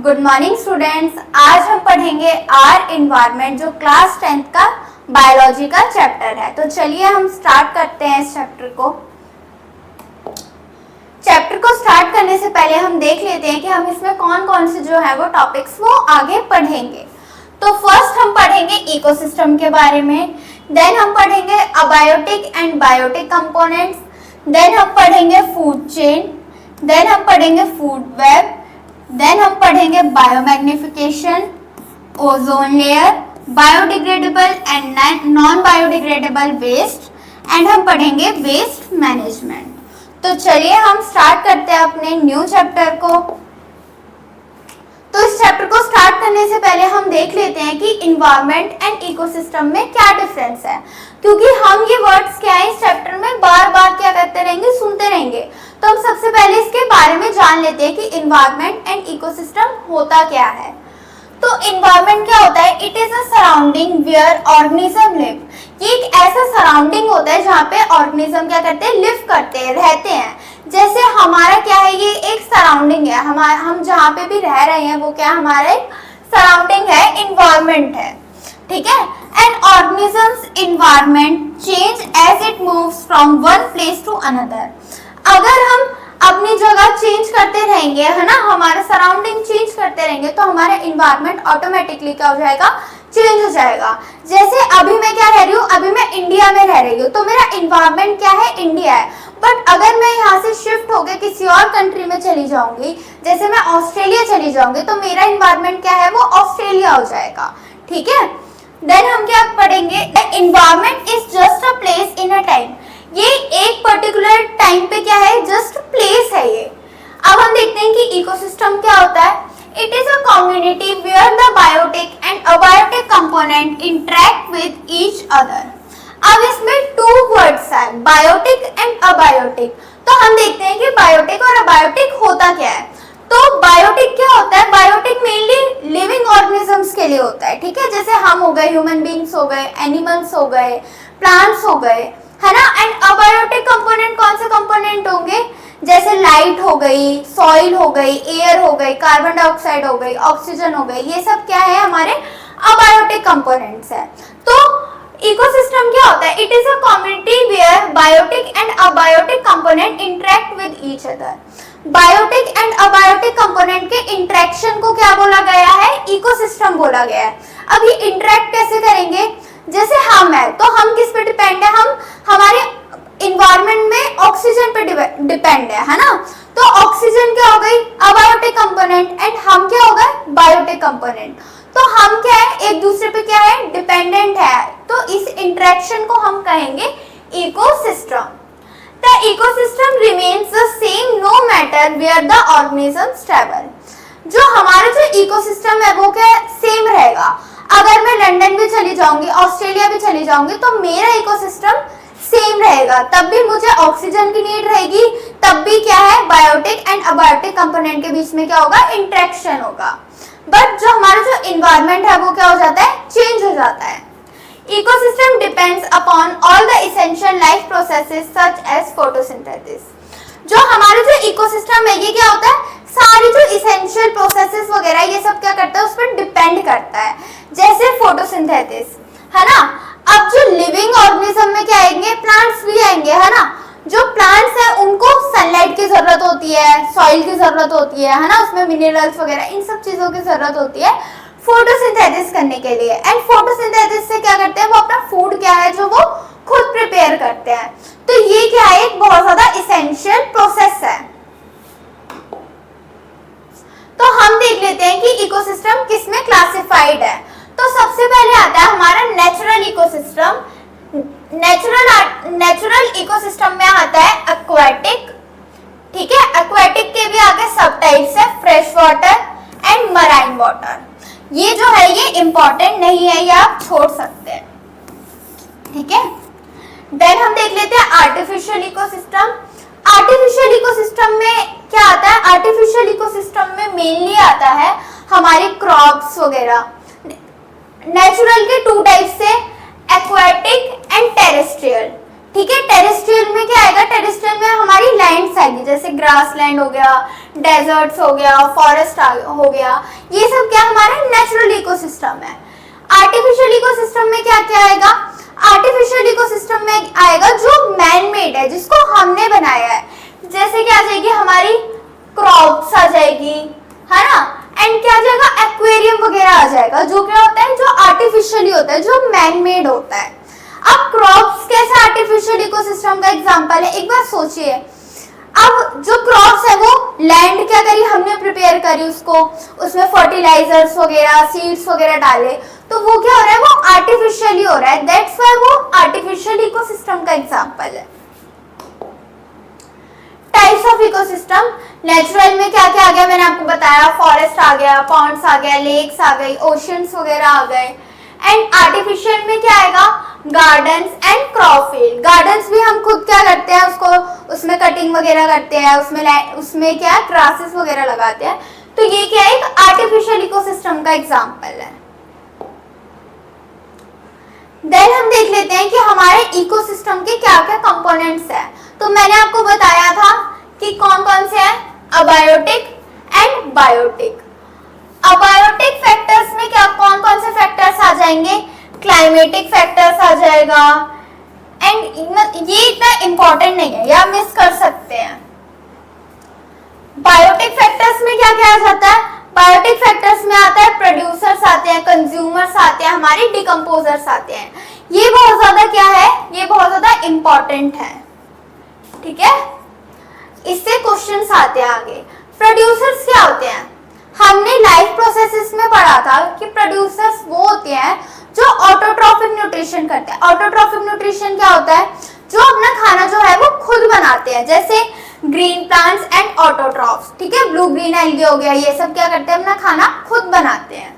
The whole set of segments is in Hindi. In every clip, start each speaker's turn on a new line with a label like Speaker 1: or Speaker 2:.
Speaker 1: Good morning students. आज हम पढ़ेंगे आर इन्वायरमेंट जो क्लास 10th का बायोलॉजी का चैप्टर है। तो चलिए हम स्टार्ट करते हैं इस चैप्टर को। चैप्टर को स्टार्ट करने से पहले हम देख लेते हैं कि हम इसमें कौन कौन से जो है वो टॉपिक्स वो आगे पढ़ेंगे। तो फर्स्ट हम पढ़ेंगे इकोसिस्टम के बारे में, देन हम पढ़ेंगे abiotic and biotic components, then हम पढ़ेंगे फूड चेन, देन हम पढ़ेंगे फूड वेब, देन हम पढ़ेंगे biomagnification, ozone layer, biodegradable and non biodegradable waste, and हम पढ़ेंगे वेस्ट मैनेजमेंट। तो चलिए हम स्टार्ट करते हैं अपने न्यू चैप्टर को। तो इस चैप्टर को स्टार्ट करने से पहले हम देख लेते हैं कि इन्वायरमेंट एंड इकोसिस्टम में क्या डिफरेंस है, क्योंकि हम ये वर्ड्स क्या है इस चैप्टर में बार बार क्या करते रहेंगे, सुनते रहेंगे। तो हम सबसे पहले इसके बारे में जान लेते हैं कि इन्वायरमेंट एंड इकोसिस्टम होता क्या है। तो इन्वायरमेंट क्या होता है? It is a surrounding where organism live. ये एक ऐसा सराउंडिंग होता है जहाँ पे ऑर्गेनिज्म क्या करते हैं, लिव करते हैं, रहते हैं। जैसे हमारा क्या है, ये एक सराउंडिंग है, हम जहाँ पे भी रह रहे हैं वो क्या हमारे सराउंडिंग है, इन्वायरमेंट है, ठीक है। And organisms environment change as it moves from one place to another. अगर हम अपनी जगह चेंज करते रहेंगे, है ना, हमारा सराउंडिंग चेंज करते रहेंगे, तो हमारा इन्वायरमेंट ऑटोमेटिकली क्या हो जाएगा, चेंज हो जाएगा। जैसे अभी मैं क्या रह रही हूँ, अभी मैं इंडिया में रह रही हूँ, तो मेरा इन्वायरमेंट क्या है, इंडिया है। बट अगर मैं यहाँ से शिफ्ट होकर किसी और कंट्री में चली जाऊंगी, जैसे मैं ऑस्ट्रेलिया चली जाऊंगी, तो मेरा इन्वायरमेंट क्या है, वो ऑस्ट्रेलिया हो जाएगा, ठीक है। देन हम क्या पढ़ेंगे, environment is just a place in a time. ये एक पर्टिकुलर टाइम पे क्या है, जस्ट प्लेस है ये। अब हम देखते हैं कि इकोसिस्टम क्या होता है। It is a community where the biotic and abiotic component interact with each other. अब इसमें टू वर्ड्स है, बायोटिक एंड अबायोटिक। तो हम देखते हैं कि बायोटिक और अबायोटिक होता क्या है। तो बायोटिक क्या होता है, बायोटिक मेनली लिविंग ऑर्गेनिजम्स के लिए होता है, ठीक है। जैसे हम हो गए, ह्यूमन बींग्स हो गए, एनिमल्स हो गए, प्लांट्स हो गए, है ना। एंड अबायोटिक कंपोनेंट कौन से कंपोनेंट होंगे, जैसे लाइट हो गई, सॉइल हो गई, एयर हो गई, कार्बन डाइऑक्साइड हो गई, ऑक्सीजन हो गई, ये सब क्या है, हमारे अबायोटिक कंपोनेंट्स है। तो इकोसिस्टम क्या होता है, it is a community where biotic and abiotic component interact with each other. Biotic and abiotic component के इंटरेक्शन को क्या बोला गया है, इकोसिस्टम बोला गया है। अब ये इंटरेक्ट कैसे करेंगे, जैसे हम है, तो हम किस पे डिपेंड है, हम हमारे इन्वायरमेंट में ऑक्सीजन पे डिपेंड है ना। तो ऑक्सीजन क्या हो गई, अबायोटिक कंपोनेंट, एंड हम क्या हो गए, बायोटिक कंपोनेंट। तो हम क्या है, एक दूसरे पे क्या है, डिपेंडेंट है। तो इस इंटरेक्शन को हम कहेंगे ecosystem. The ecosystem remains the same no matter where the organisms travel. जो हमारा जो इकोसिस्टम है वो क्या सेम रहेगा। अगर मैं लंदन भी चली जाऊंगी, ऑस्ट्रेलिया भी चली जाऊंगी, तो मेरा इकोसिस्टम सेम रहेगा। तब भी मुझे ऑक्सीजन की नीड रहेगी, तब भी क्या है, बायोटिक एंड अबायोटिक कंपोनेंट के बीच में क्या होगा, इंटरेक्शन होगा। बट जो हमारा जो इन्वायरमेंट है वो क्या हो जाता है, चेंज हो जाता है। Ecosystem depends upon all the essential life processes such as photosynthesis. जो हमारा जो इकोसिस्टम है ये क्या होता है, सारी जो इसेंशियल प्रोसेसेस वगैरह ये सब क्या करता है, उस पर डिपेंड करता है। जैसे फोटोसिंथेसिस, है ना। अब जो लिविंग ऑर्गेनिज्म में क्या आएंगे, प्लांट्स भी आएंगे, है ना। जो प्लांट्स है उनको सनलाइट की जरूरत होती है, सॉइल की जरूरत होती है ना, उसमें मिनरल्स वगैरह इन सब चीजों की जरूरत होती है फोटोसिंथेसिस करने के लिए। एंड फोटोसिंथेसिस से क्या करते हैं, वो अपना फूड क्या है जो वो खुद प्रिपेयर करते हैं। तो ये क्या है, एक बहुत ज्यादा इसेंशियल प्रोसेस है। तो हम देख लेते हैं कि इकोसिस्टम किसमें क्लासिफाइड है। तो सबसे पहले आता है हमारा नेचुरल इकोसिस्टम। नेचुरल इकोसिस्टम में आता है एक्वाटिक, ठीक है। एक्वाटिक के भी आगे सब टाइप्स है, fresh water and marine water. ये जो है ये इंपॉर्टेंट नहीं है, ये आप छोड़ सकते हैं, ठीक है। देन हम देख लेते हैं आर्टिफिशियल इकोसिस्टम। आर्टिफिशियल इकोसिस्टम में क्या आता है, आर्टिफिशियल इकोसिस्टम में मेनली आता है हमारी क्रॉप्स वगैरह। नेचुरल के टू टाइप्स से, एक्वाटिक एंड टेरेस्ट्रियल, ठीक है। टेरेस्ट्रियल में क्या आएगा, टेरेस्ट्रियल में हमारी लैंड्स आएगी, जैसे ग्रास लैंड हो गया, डेजर्ट्स हो गया, फॉरेस्ट हो गया, ये सब क्या हमारा नेचुरल इकोसिस्टम है। आर्टिफिशियल इकोसिस्टम में क्या क्या आएगा, आर्टिफिशियल इकोसिस्टम में आएगा जो मैन मेड है, जिसको हमने बनाया है, जैसे क्या आ जाएगी हमारी क्रॉप्स आ जाएगी, है ना, एंड क्या आ जाएगा एक्वेरियम वगैरह आ जाएगा, जो क्या होता है, जो आर्टिफिशियली होता है, जो मैन मेड होता है। अब क्रॉप्स कैसे आर्टिफिशियल इकोसिस्टम का एग्जांपल है, एक बार सोचिए। अब जो क्रॉप्स है वो लैंड क्या करी हमने, प्रिपेयर करी उसको, उसमें फर्टिलाइजर्स वगैरह, सीड्स वगैरह डाले, तो वो क्या हो रहा है, वो आर्टिफिशियली हो रहा है, दैट्स व्हाई वो आर्टिफिशियल इकोसिस्टम का एग्जांपल है। टाइप्स ऑफ इकोसिस्टम, नेचुरल में क्या क्या आ गया मैंने आपको बताया, फॉरेस्ट आ गया, पॉन्ड्स आ गया, लेक्स आ गई, ओशियंस वगैरह आ गए। एंड आर्टिफिशियल में क्या आएगा, gardens and crop field. Gardens भी हम खुद क्या करते हैं, उसको उसमें कटिंग वगैरह करते हैं, उसमें क्या ग्रासेस वगैरह लगाते हैं, तो ये क्या है, एक आर्टिफिशियल इकोसिस्टम का एग्जांपल है। देन हम देख लेते हैं कि हमारे इकोसिस्टम के क्या क्या कंपोनेंट्स हैं। तो मैंने आपको बताया था कि कौन कौन से हैं, abiotic and biotic. Abiotic factors में क्या कौन कौन से फैक्टर्स आ जाएंगे, क्लाइमेटिक फैक्टर्स आ जाएगा, एंड ये इतना इंपॉर्टेंट नहीं है, या मिस कर सकते हैं। बायोटिक फैक्टर्स में क्या क्या आ जाता है, बायोटिक फैक्टर्स में आता है प्रोड्यूसर्स आते हैं, कंज्यूमर्स आते हैं, हमारे डिकम्पोजर्स आते हैं। ये बहुत ज्यादा क्या है, ये बहुत ज्यादा इंपॉर्टेंट है, ठीक है, इससे क्वेश्चंस आते हैं आगे। प्रोड्यूसर्स क्या होते हैं, हमने लाइफ प्रोसेसेस में पढ़ा था कि प्रोड्यूसर्स वो होते हैं जो ऑटोट्रॉफिक न्यूट्रिशन करते हैं। ऑटोट्रॉफिक न्यूट्रिशन क्या होता है, जो अपना खाना जो है वो खुद बनाते हैं, जैसे ग्रीन प्लांट्स एंड ऑटोट्रॉफ्स, ठीक है, ब्लू ग्रीन एल्गी हो गया, ये सब क्या करते हैं, अपना खाना खुद बनाते हैं।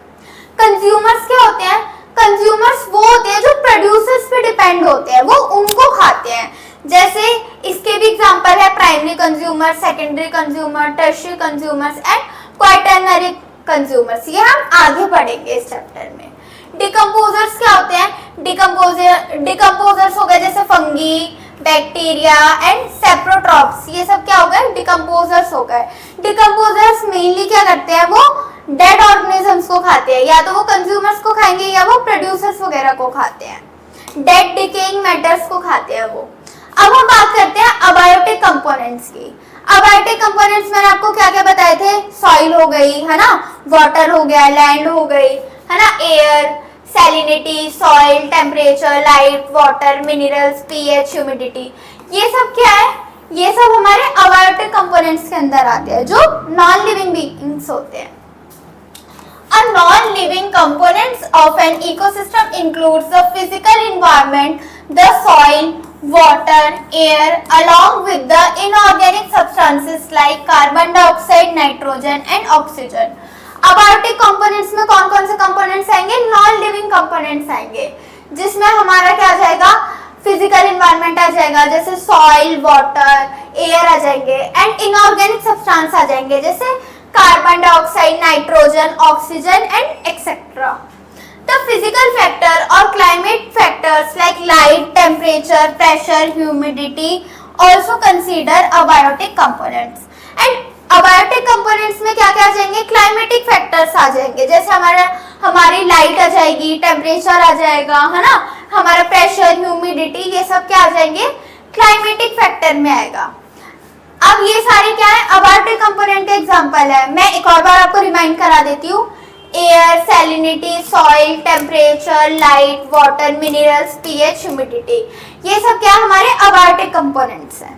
Speaker 1: कंज्यूमर्स क्या होते हैं, कंज्यूमर्स वो होते हैं जो प्रोड्यूसर्स पे डिपेंड होते हैं, वो उनको खाते हैं, जैसे इसके भी एग्जांपल है primary consumer, secondary consumer, tertiary consumers and quaternary consumers, ये हम आगे पढ़ेंगे इस चैप्टर में। डिकम्पोजर्स क्या होते हैं, डिकम्पोजर्स हो गए जैसे फंगी, बैक्टीरिया एंड सेप्रोट्रॉप्स, ये सब क्या हो गए, डिकम्पोजर्स हो गए। डिकम्पोजर्स मेनली क्या करते हैं, वो डेड ऑर्गेनिजम्स को खाते हैं, या तो वो कंज्यूमर्स को खाएंगे या वो प्रोड्यूसर्स वगैरह को खाते हैं, डेड डिकेइंग मैटर्स को खाते हैं वो। अब हम बात करते हैं अबायोटिक कंपोनेंट्स की। अबायोटिक कंपोनेंट्स मैंने आपको क्या क्या बताए थे, सॉइल हो गई, है ना, वाटर हो गया, लैंड हो गई, है ना, air, salinity, soil, temperature, light, water, minerals, pH, humidity, ये सब क्या है, ये सब हमारे अबायोटिक कंपोनेंट्स के अंदर आते हैं, जो नॉन लिविंग बीइंग्स होते हैं। A non-living components of an ecosystem includes the physical environment, the soil, water, air, along with the inorganic substances like carbon dioxide, nitrogen and oxygen. Abiotic components में कौन कौन से कंपोनेंट्स आएंगे, नॉन लिविंग कंपोनेंट्स आएंगे, जिसमें हमारा क्या आ जाएगा, फिजिकल एनवायरनमेंट आ जाएगा, जैसे सॉइल, वाटर, एयर आ जाएंगे, एंड इनऑर्गेनिक सब्सटेंस आ जाएंगे, जैसे carbon dioxide, nitrogen, oxygen and etcetera. The physical factor or climate factors like light, temperature, pressure, humidity also consider abiotic components. And abiotic components में क्या क्या आ जाएंगे, climatic factors आ जाएंगे, जैसे हमारी लाइट आ जाएगी, टेम्परेचर आ जाएगा, है ना, हमारा प्रेशर, ह्यूमिडिटी, ये सब क्या आ जाएंगे, क्लाइमेटिक फैक्टर में आएगा। अब ये सारे क्या है, अबायोटिक कंपोनेंट के एग्जांपल है। मैं एक और बार आपको रिमाइंड करा देती हूँ, air, salinity, soil, temperature, light, water, minerals, pH, humidity, ये सब क्या हमारे अबायोटिक कंपोनेंट्स हैं।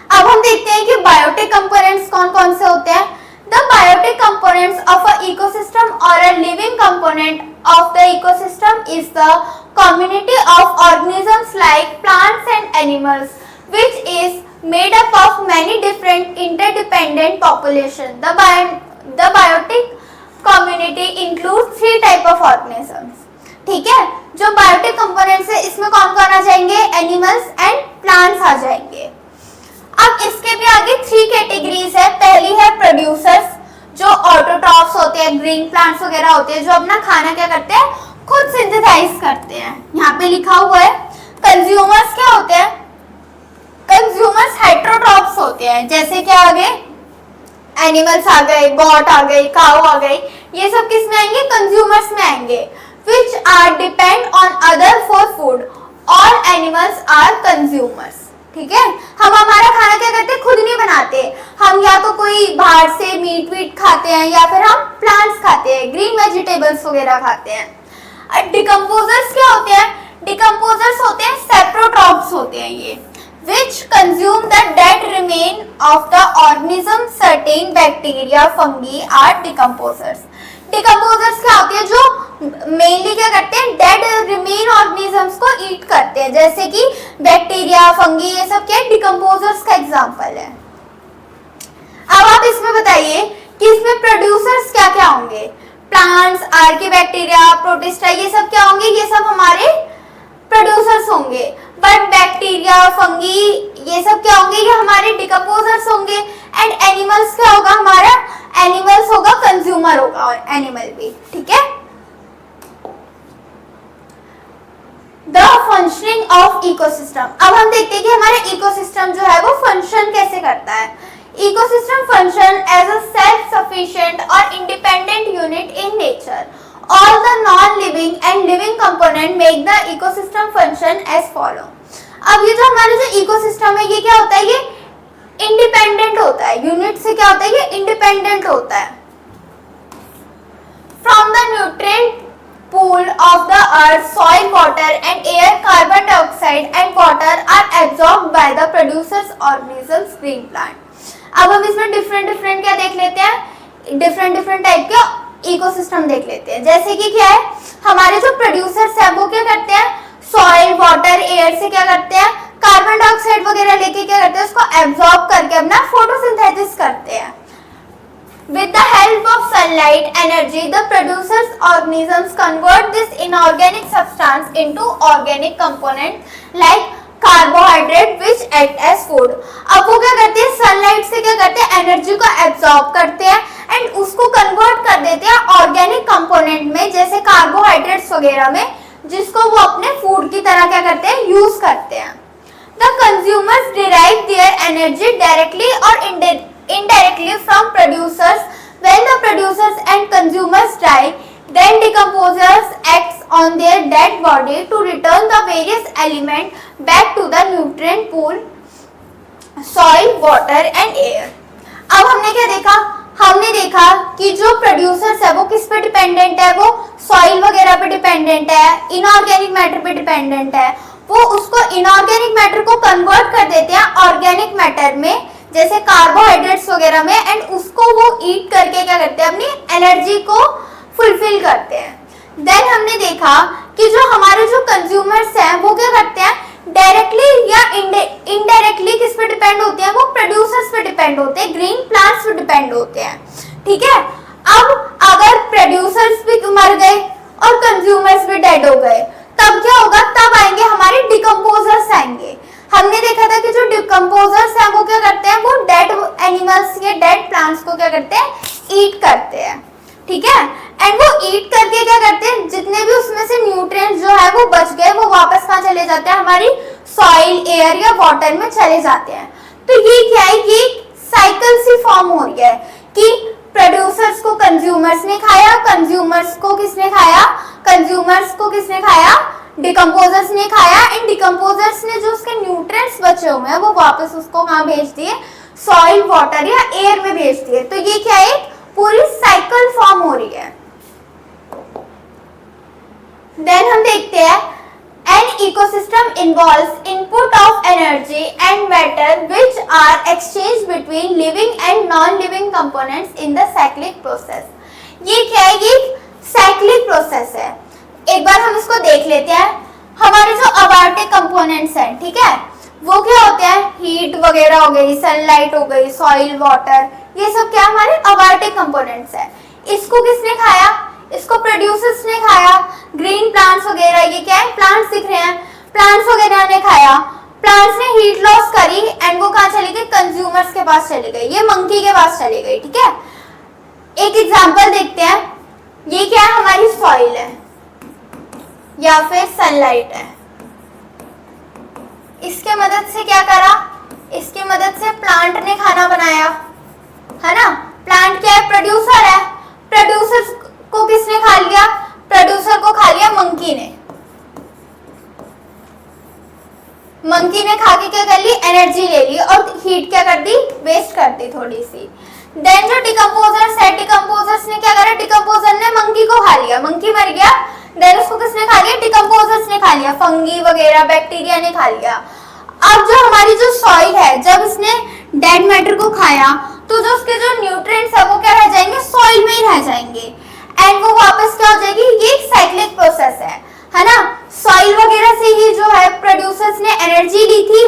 Speaker 1: अब हम देखते हैं कि बायोटिक कंपोनेंट्स कौन कौन से होते हैं। The biotic components of a ecosystem or a living component of the ecosystem is the community of organisms like plants and animals, which is made up of many different interdependent populations. The biotic community includes 3 type of organisms. ठीक है, जो बायोटिक कंपोनेंट्स है इसमें कौन कौन आ जाएंगे, एनिमल्स एंड प्लांट्स आ जाएंगे। अब इसके भी आगे 3 कैटेगरीज है। पहली है प्रोड्यूसर्स, जो ऑटोट्रॉफ्स होते हैं, ग्रीन प्लांट्स वगैरह होते हैं, जो अपना खाना क्या करते हैं, खुद सिंथेसाइज करते हैं, यहाँ पे लिखा हुआ है। कंज्यूमर्स क्या होते हैं? कंज्यूमर्स हेटेरोट्रॉप्स होते हैं, जैसे क्या आ गए, एनिमल्स आ गए, गॉट आ गई, काऊ आ गई, ये सब किस में आएंगे? कंज्यूमर्स में आएंगे। Which are depend on other for food, all animals are consumers. ठीक है, हम हमारा खाना क्या करते हैं? खुद नहीं बनाते, हम या तो कोई बाहर से मीट वीट खाते हैं या फिर हम प्लांट्स खाते हैं, ग्रीन वेजिटेबल्स वगैरह खाते हैं। डिकम्पोजर्स क्या होते हैं? डिकम्पोजर्स होते हैं सेप्रोट्रॉप्स होते हैं ये, which consume the dead remain of the organism. Certain bacteria, fungi are decomposers. Decomposers क्या होते हैं? जो मेनली क्या करते हैं? डेड रिमेन ऑर्गेनिजम्स को ईट करते हैं, जैसे कि बैक्टीरिया, फंगी, ये सब क्या डिकम्पोजर्स का एग्जांपल है। अब आप इसमें बताइए कि इसमें प्रोड्यूसर्स क्या क्या होंगे? प्लांट्स, आर्किबैक्टीरिया, प्रोटिस्टा, ये सब क्या होंगे? ये सब हमारे प्रोड्यूसर्स होंगे। बट बैक्टीरिया, फंगी, ये सब क्या होंगे? ये हमारे डिकम्पोजर्स होंगे। एंड एनिमल्स क्या होगा? हमारा एनिमल्स होगा, कंज्यूमर होगा एनिमल भी। ठीक है, द फंक्शनिंग ऑफ इकोसिस्टम। अब हम देखते हैं कि हमारा इकोसिस्टम जो है वो फंक्शन कैसे करता है। Ecosystem function as a self sufficient और independent unit in nature. All the non-living and living component make the ecosystem function as follow. अब ये जो हमारा जो इकोसिस्टम है ये क्या होता है? ये इंडिपेंडेंट होता है, यूनिट से क्या होता है? ये इंडिपेंडेंट होता है। From the nutrient pool of the earth, soil, water and air, carbon dioxide and water are absorbed by the producers organisms, green plant. अब हम इसमें डिफरेंट क्या देख लेते हैं? डिफरेंट टाइप के इकोसिस्टम देख लेते हैं। जैसे कि क्या है, हमारे जो प्रोड्यूसर्स हैं वो क्या करते हैं? सॉइल, वाटर, एयर से क्या करते हैं? कार्बन डाइऑक्साइड वगैरह लेके क्या करते हैं? उसको एब्जॉर्ब करके अपना फोटोसिंथेसिस करते हैं। With the help of sunlight energy, the producers organisms convert this inorganic substance into organic component like carbohydrate which act as food. अब वो क्या करते हैं? सनलाइट से क्या करते हैं? एनर्जी को एब्जॉर्ब करते हैं एंड उसको कन्वर्ट कर देते हैं ऑर्गेनिक कंपोनेंट में, जैसे कार्बोहाइड्रेट्स वगैरह में, जिसको वो अपने फूड की तरह क्या करते हैं? यूज करते हैं। The consumers derive their energy directly और indirectly from producers. When the producers and consumers die, then decomposers acts on their dead body to return the various element back to the nutrient pool, soil, water and air. अब हमने क्या देखा? हमने देखा कि जो प्रोड्यूसर्स है वो किस पे डिपेंडेंट है? वो सॉइल वगैरह पे डिपेंडेंट है, इनऑर्गेनिक मैटर पे डिपेंडेंट है। वो उसको इनऑर्गेनिक मैटर को कन्वर्ट कर देते हैं ऑर्गेनिक मैटर में, जैसे कार्बोहाइड्रेट्स वगैरह में, एंड उसको वो ईट करके क्या करते हैं? अपनी एनर्जी को फुलफिल करते हैं। देन हमने देखा कि जो हमारे जो कंज्यूमर्स हैं वो क्या करते हैं? डायरेक्टली या इनडायरेक्टली किस पे डिपेंड होते हैं? वो प्रोड्यूसर्स पे डिपेंड होते हैं, ग्रीन प्लांट्स पे डिपेंड होते हैं। ठीक है, अब अगर प्रोड्यूसर्स भी मर गए और कंज्यूमर्स भी डेड हो गए, तब क्या होगा? तब आएंगे हमारे डिकम्पोजर्स आएंगे। हमने देखा था कि जो डिकम्पोजर्स हैं वो क्या करते हैं? वो डेड एनिमल्स या डेड प्लांट्स को क्या करते हैं? ईट करते हैं। ठीक है, एंड वो ईट करके क्या करते हैं? जितने भी उसमें से न्यूट्रिएंट्स जो है वो बच गए, वो वापस कहाँ चले जाते हैं? हमारी सॉइल, एयर या वाटर में चले जाते हैं। तो ये क्या है? ये साइकिल सी फॉर्म हो रही है कि प्रोड्यूसर्स को कंज्यूमर्स ने खाया, कंज्यूमर्स को किसने खाया? कंज्यूमर्स को किसने खाया? डिकम्पोजर्स ने खाया, एंड डिकम्पोजर्स ने जो उसके न्यूट्रिएंट्स बचे हुए हैं वो वापस उसको कहाँ भेज दिए? सॉइल, वाटर या एयर में भेज दिए। तो ये क्या है? पूरी साइकिल फॉर्म हो रही है। देन हम देखते हैं an ecosystem involves input of energy and matter which are exchanged between living and non-living components in the cyclic process. ये क्या है? ये साइक्लिक प्रोसेस है। एक बार हम इसको देख लेते हैं। हमारे जो अबार्टिक कंपोनेंट्स हैं, ठीक है, वो क्या होते हैं? हीट वगैरह हो गई, सनलाइट हो गई, सॉइल, वाटर, ये सब क्या हमारे अबार्टिक कंपोनेंट्स है। इसको किसने खाया? इसको प्रोड्यूसर्स ने खाया। ग्रीन प्लांट्स वगैरह, ये क्या है? प्लांट्स दिख रहे हैं, प्लांट्स वगैरह ने खाया। प्लांट्स ने हीट लॉस करी एंड वो कहाँ चली गई? कंज्यूमर्स के पास चली गई, ये मंकी के पास चली गई। ठीक है, एक एग्जांपल देखते हैं। ये क्या है? हमारी सॉइल है या फिर सनलाइट है। इसके मदद से क्या करा, इसकी मदद से प्लांट ने खाना बनाया, है ना। प्लांट क्या है, प्रोड्यूसर है। प्रोड्यूसर को किसने खा लिया, प्रोड्यूसर को खा लिया मंकी ने। मंकी ने खा के क्या कर ली, एनर्जी ले ली और हीट क्या कर दी, वेस्ट कर दी थोड़ी सी। देन जो डिकम्पोजर्स है, डिकम्पोजर्स ने क्या करा, डिकम्पोजर ने मंकी को खा लिया, मंकी मर गया। देन उसको किसने खा लिया, डिकम्पोजर्स ने खा लिया, फंगी वगैरह बैक्टीरिया ने खा लिया। अब जो हमारी जो सॉइल है, जब इसने डेड मैटर को खाया तो जो उसके जो न्यूट्रिएंट्स है वो क्या रह जाएंगे, सॉइल में ही रह जाएंगे एंड वो वापस क्या हो जाएगी, ये एक साइक्लिक प्रोसेस है ना। सॉइल वगैरह से ही जो है प्रोड्यूसर्स ने एनर्जी ली थी,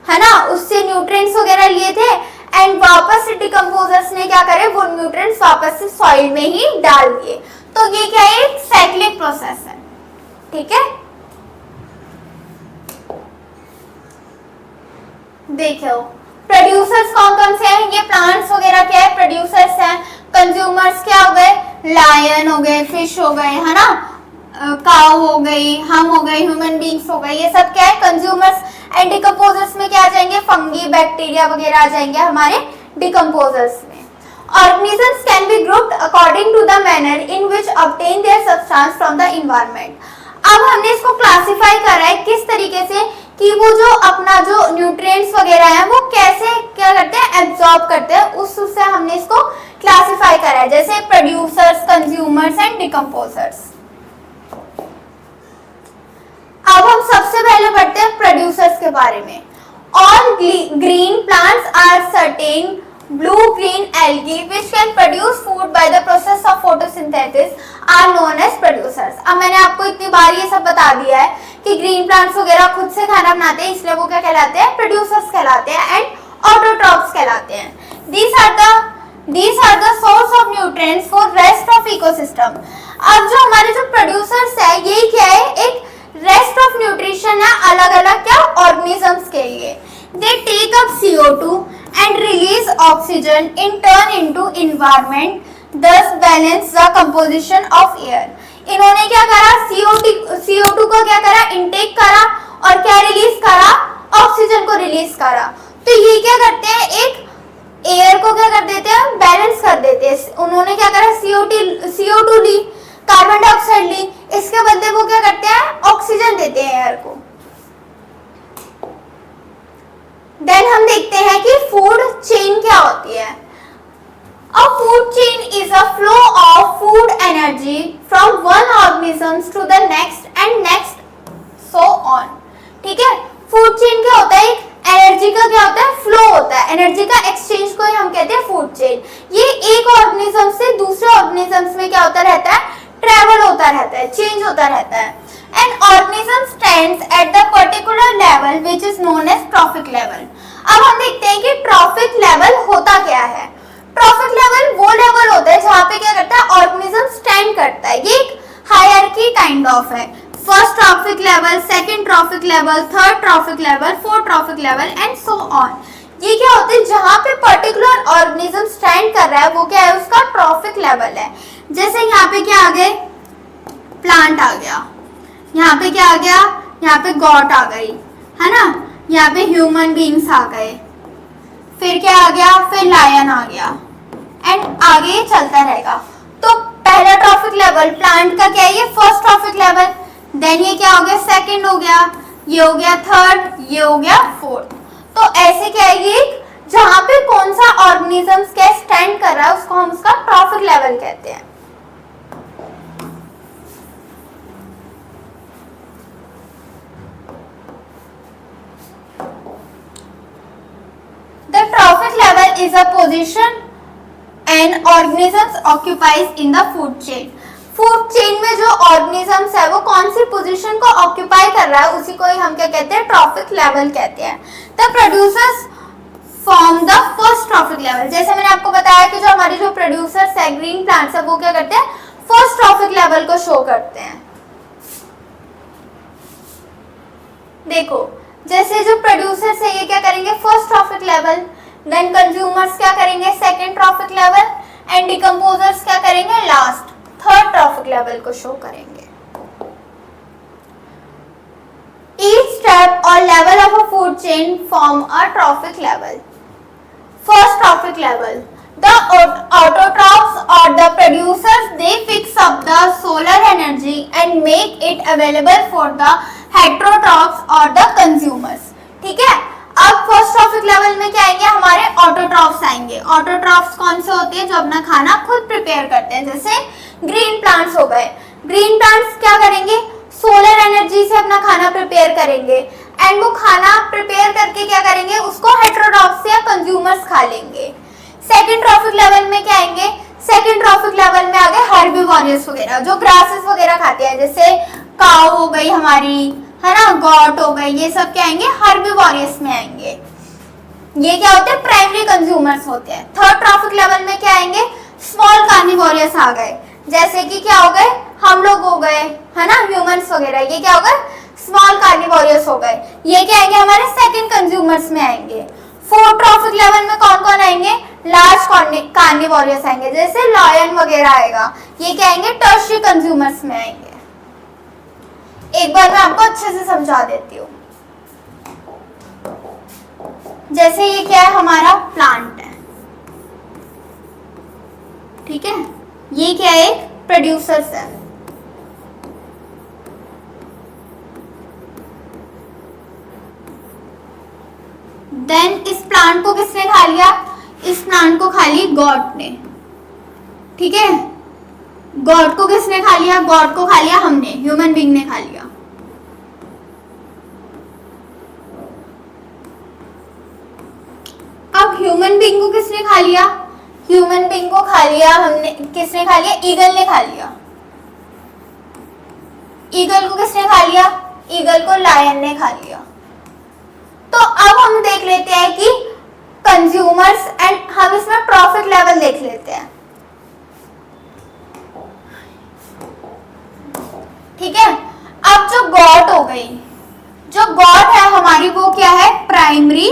Speaker 1: है ना, उससे न्यूट्रिएंट्स वगैरह लिए थे एंड वापस से डिकम्पोजर्स ने क्या करे, वो न्यूट्रिएंट्स वापस से सॉइल में ही डाल दिए। तो ये क्या है, एक साइक्लिक प्रोसेस है, ठीक है। देखो प्रोड्यूसर्स कौन कौन से हैं, ये प्लांट्स वगैरह क्या है, प्रोड्यूसर्स हैं। कंज्यूमर्स क्या हो गए, लायन हो गए, फिश हो गए, है ना, काउ हो गई, हम हो गए, ह्यूमन बींग्स हो गए, ये सब क्या है, कंज्यूमर्स। एंड डिकम्पोजर्स में क्या आ जाएंगे, फंगी बैक्टीरिया वगैरह आ जाएंगे हमारे डिकम्पोजर्स में। Organisms can be grouped according to the manner in which obtain their substance from the environment. अब हमने इसको क्लासिफाई करा है किस तरीके से कि वो जो अपना जो न्यूट्रिएंट्स वगैरह है वो कैसे क्या करते हैं, एब्जॉर्ब करते हैं, उससे हमने इसको क्लासिफाई करा है, जैसे प्रोड्यूसर्स, कंज्यूमर्स एंड डिकम्पोजर्स। अब हम सबसे पहले पढ़ते हैं प्रोड्यूसर्स के बारे में। All green plants are certain blue-green algae which can produce food by the process of photosynthesis are known as producers. अब मैंने आपको इतनी बार ये सब बता दिया है कि ग्रीन प्लांट्स वगैरह खुद से खाना बनाते हैं, इसलिए वो क्या कहलाते हैं, प्रोड्यूसर्स कहलाते हैं एंड ऑटोट्रॉप्स कहलाते हैं। These are the source of nutrients for rest of ecosystem. अब जो हमारे जो प्रोड्यूसर्स है ये क्या है, एक रेस्ट ऑफ न्यूट्रिशन है अलग अलग क्या ऑर्गेनिजम्स के लिए। They take up CO2 and release oxygen in turn into environment, thus balance the composition of air. इन्होंने क्या करा, CO2 को क्या करा, इनटेक करा और क्या रिलीज करा, ऑक्सीजन को रिलीज करा। तो ये क्या करते हैं, एक एयर को क्या कर देते हैं, बैलेंस कर देते हैं। उन्होंने क्या करा, CO2 ली, कार्बन डाइऑक्साइड ली, इसके बदले वो क्या करते हैं, ऑक्सीजन देते हैं एयर को। देन हम देखते हैं कि फूड चेन क्या होती है। A food chain is a flow of food energy from one organism to the next and next so on. ठीक है, फूड चेन क्या होता है, एक एनर्जी का क्या होता है, फ्लो होता है, एनर्जी का एक्सचेंज को ही हम कहते हैं फूड चेन। ये एक ऑर्गेनिज्म से दूसरे ऑर्गेनिजम्स में क्या होता रहता है, ट्रेवल होता रहता है, चेंज होता रहता है। An organism stands at the particular level which is known as trophic level. अब हम देखते हैं कि ट्रॉफिक लेवल होता क्या है। ट्रॉफिक लेवल वो लेवल होता है जहाँ पे क्या करता है, ऑर्गेनिज्म स्टैंड करता है। ये एक हायरार्की काइंड ऑफ है। First trophic level, second trophic level, third trophic level, fourth traffic level and so on. ये क्या होता है, जहाँ पे पर्टिकुलर ऑर्गेनिज्म स्टैंड कर रहा है वो क्या है, उसका ट्रॉफिक लेवल है। जैसे यहाँ पे क्या आ गए, प्लांट आ गया, यहाँ पे क्या आ गया, यहाँ पे गॉट आ गई, है ना, यहाँ पे ह्यूमन बींग्स आ गए, फिर क्या आ गया, फिर लायन आ गया एंड आगे ये चलता रहेगा। तो पहला ट्रॉफिक लेवल प्लांट का क्या है, ये फर्स्ट ट्रॉफिक लेवल। देन ये क्या हो गया, सेकंड हो गया, ये हो गया थर्ड, ये हो गया फोर्थ। तो ऐसे क्या है, ये जहाँ पे कौन सा ऑर्गेनिज्म क्या स्टैंड कर रहा है उसको हम उसका ट्रॉफिक लेवल कहते हैं। The trophic level is a position an organism occupies in the food chain. Food chain में जो ऑर्गेनिजम्स है वो कौन सी पोजीशन को ऑक्यूपाई कर रहा है उसी को ही हम क्या कहते हैं, ट्रॉफिक लेवल कहते हैं। The producers form the first trophic level. जैसे मैंने आपको बताया कि जो हमारे जो प्रोड्यूसर्स है, ग्रीन प्लांट्स है, वो क्या करते हैं, फर्स्ट ट्रॉफिक लेवल को शो करते हैं। देखो जैसे जो प्रोड्यूसर्स है ये क्या करेंगे, first trophic level, then consumers क्या करेंगे, second trophic level and decomposers क्या करेंगे, लास्ट थर्ड ट्रॉफिक लेवल को शो करेंगे। Each step or level of a food chain form a trophic level. First trophic level. The autotrophs or the producers, they fix up the solar energy and make it available for the heterotrophs or the consumers. ठीक है, अब फर्स्ट ट्रॉफिक लेवल में क्या आएंगे, हमारे ऑटोट्रॉफ्स आएंगे. ऑटोट्रॉफ्स कौन से होते हैं, जो अपना खाना खुद प्रिपेयर करते हैं. जैसे ग्रीन प्लांट्स हो गए. ग्रीन प्लांट्स क्या करेंगे, सोलर एनर्जी से अपना खाना प्रिपेयर करेंगे एंड वो खाना प्रिपेयर करके क्या करेंगे, उसको हेटेरोट्रॉफ्स या कंज्यूमर्स खा लेंगे. सेकंड ट्रॉफिक लेवल में क्या आएंगे, सेकंड ट्रॉफिक लेवल में आ गए हर्बिवोरस वगैरह, जो ग्रासेस वगैरह खाते हैं. जैसे काऊ हो गई हमारी, है ना, गॉट हो गई, ये सब क्या आएंगे, हर्बिवोरस में आएंगे. ये क्या होते हैं, प्राइमरी कंज्यूमर्स होते हैं. थर्ड ट्रॉफिक लेवल में क्या आएंगे, स्मॉल कार्निवोरस आ गए. जैसे कि क्या हो गए, हम लोग हो गए, है ना, ह्यूमंस वगैरह. ये क्या हो गए, स्मॉल कार्निवोरस हो गए. ये क्या आएंगे, हमारे सेकंड कंज्यूमर्स में आएंगे. फोर्थ ट्रॉफिक लेवल में कौन कौन आएंगे, लार्ज कार्निवोरस आएंगे, जैसे लायन वगैरह आएगा. ये क्या आएंगे, टर्शियरी कंज्यूमर्स में आएंगे. एक बार मैं आपको अच्छे से समझा देती हूँ. जैसे ये क्या है, हमारा प्लांट है, ठीक है. ये क्या है, एक प्रोड्यूसर्स है. देन इस प्लांट को किसने खा लिया, इस प्लांट को खा ली गॉड ने. ठीक है, गॉड को किसने खा लिया, गॉड को खा लिया हमने, ह्यूमन बीइंग ने खा लिया. अब ह्यूमन बीइंग को किसने खा लिया, ह्यूमन बीइंग को खा लिया हमने, किसने खा लिया, ईगल ने खा लिया. ईगल को किसने खा लिया, ईगल को लायन ने खा लिया. तो अब हम देख लेते हैं कि कंज्यूमर्स एंड हम इसमें प्रॉफिट लेवल देख लेते हैं. ठीक है, अब जो गॉड हो गई, जो गॉड है हमारी, वो क्या है, प्राइमरी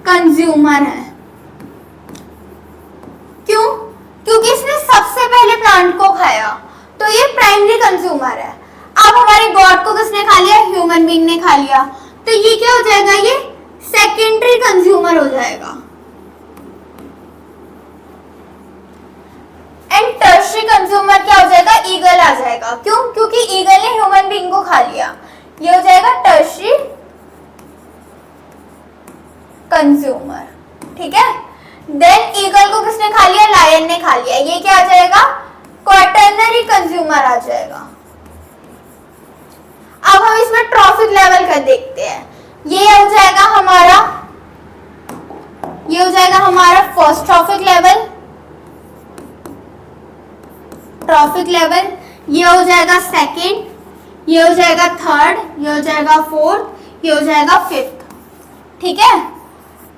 Speaker 1: कंज्यूमर है. क्यों, क्योंकि इसने सबसे पहले प्लांट को खाया, तो ये प्राइमरी कंज्यूमर है. अब हमारे गॉड को किसने खा लिया, ह्यूमन बीइंग ने खा लिया, तो ये क्या हो जाएगा, ये सेकेंडरी कंज्यूमर हो जाएगा. एंड टर्शियरी कंज्यूमर क्या हो जाएगा, ईगल आ जाएगा. क्यों, क्योंकि ईगल ने ह्यूमन बीइंग को खा लिया. ये हो जाएगा टर्शियरी कंज्यूमर. ठीक है, देन ईगल को किसने खा लिया, लायन ने खा लिया. ये क्या आ जाएगा, क्वाटर्नरी कंज्यूमर आ जाएगा. अब हम इसमें ट्रॉफिक लेवल का देखते हैं. ये हो जाएगा हमारा, ये हो जाएगा हमारा first trophic level, trophic level. ये हो जाएगा सेकंड, ये हो जाएगा थर्ड, ये हो जाएगा फोर्थ, ये हो जाएगा फिफ्थ. ठीक है,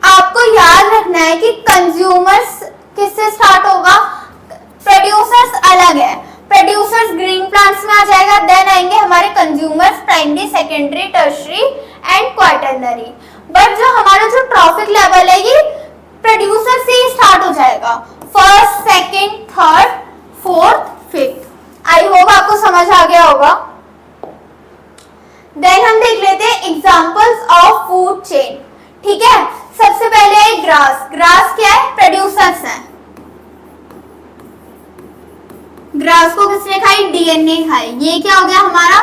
Speaker 1: आपको याद रखना है कि कंज्यूमर्स किससे स्टार्ट होगा, प्रोड्यूसर्स अलग है. प्रोड्यूसर्स ग्रीन प्लांट्स में आ जाएगा. देन आएंगे हमारे consumers, primary, secondary, tertiary and quaternary. But जो हमारा जो ट्रॉफिक लेवल है, ये प्रोड्यूसर से ही स्टार्ट हो जाएगा. First, second, third, fourth, fifth. I hope आपको समझ आ गया होगा. देन हम देख लेते हैं एग्जांपल्स ऑफ फूड चेन. ठीक है, सबसे पहले है ग्रास. ग्रास क्या है, प्रोड्यूसर्स है. ग्रास को किसने खाई, डीएनए खाई. ये क्या हो गया, हमारा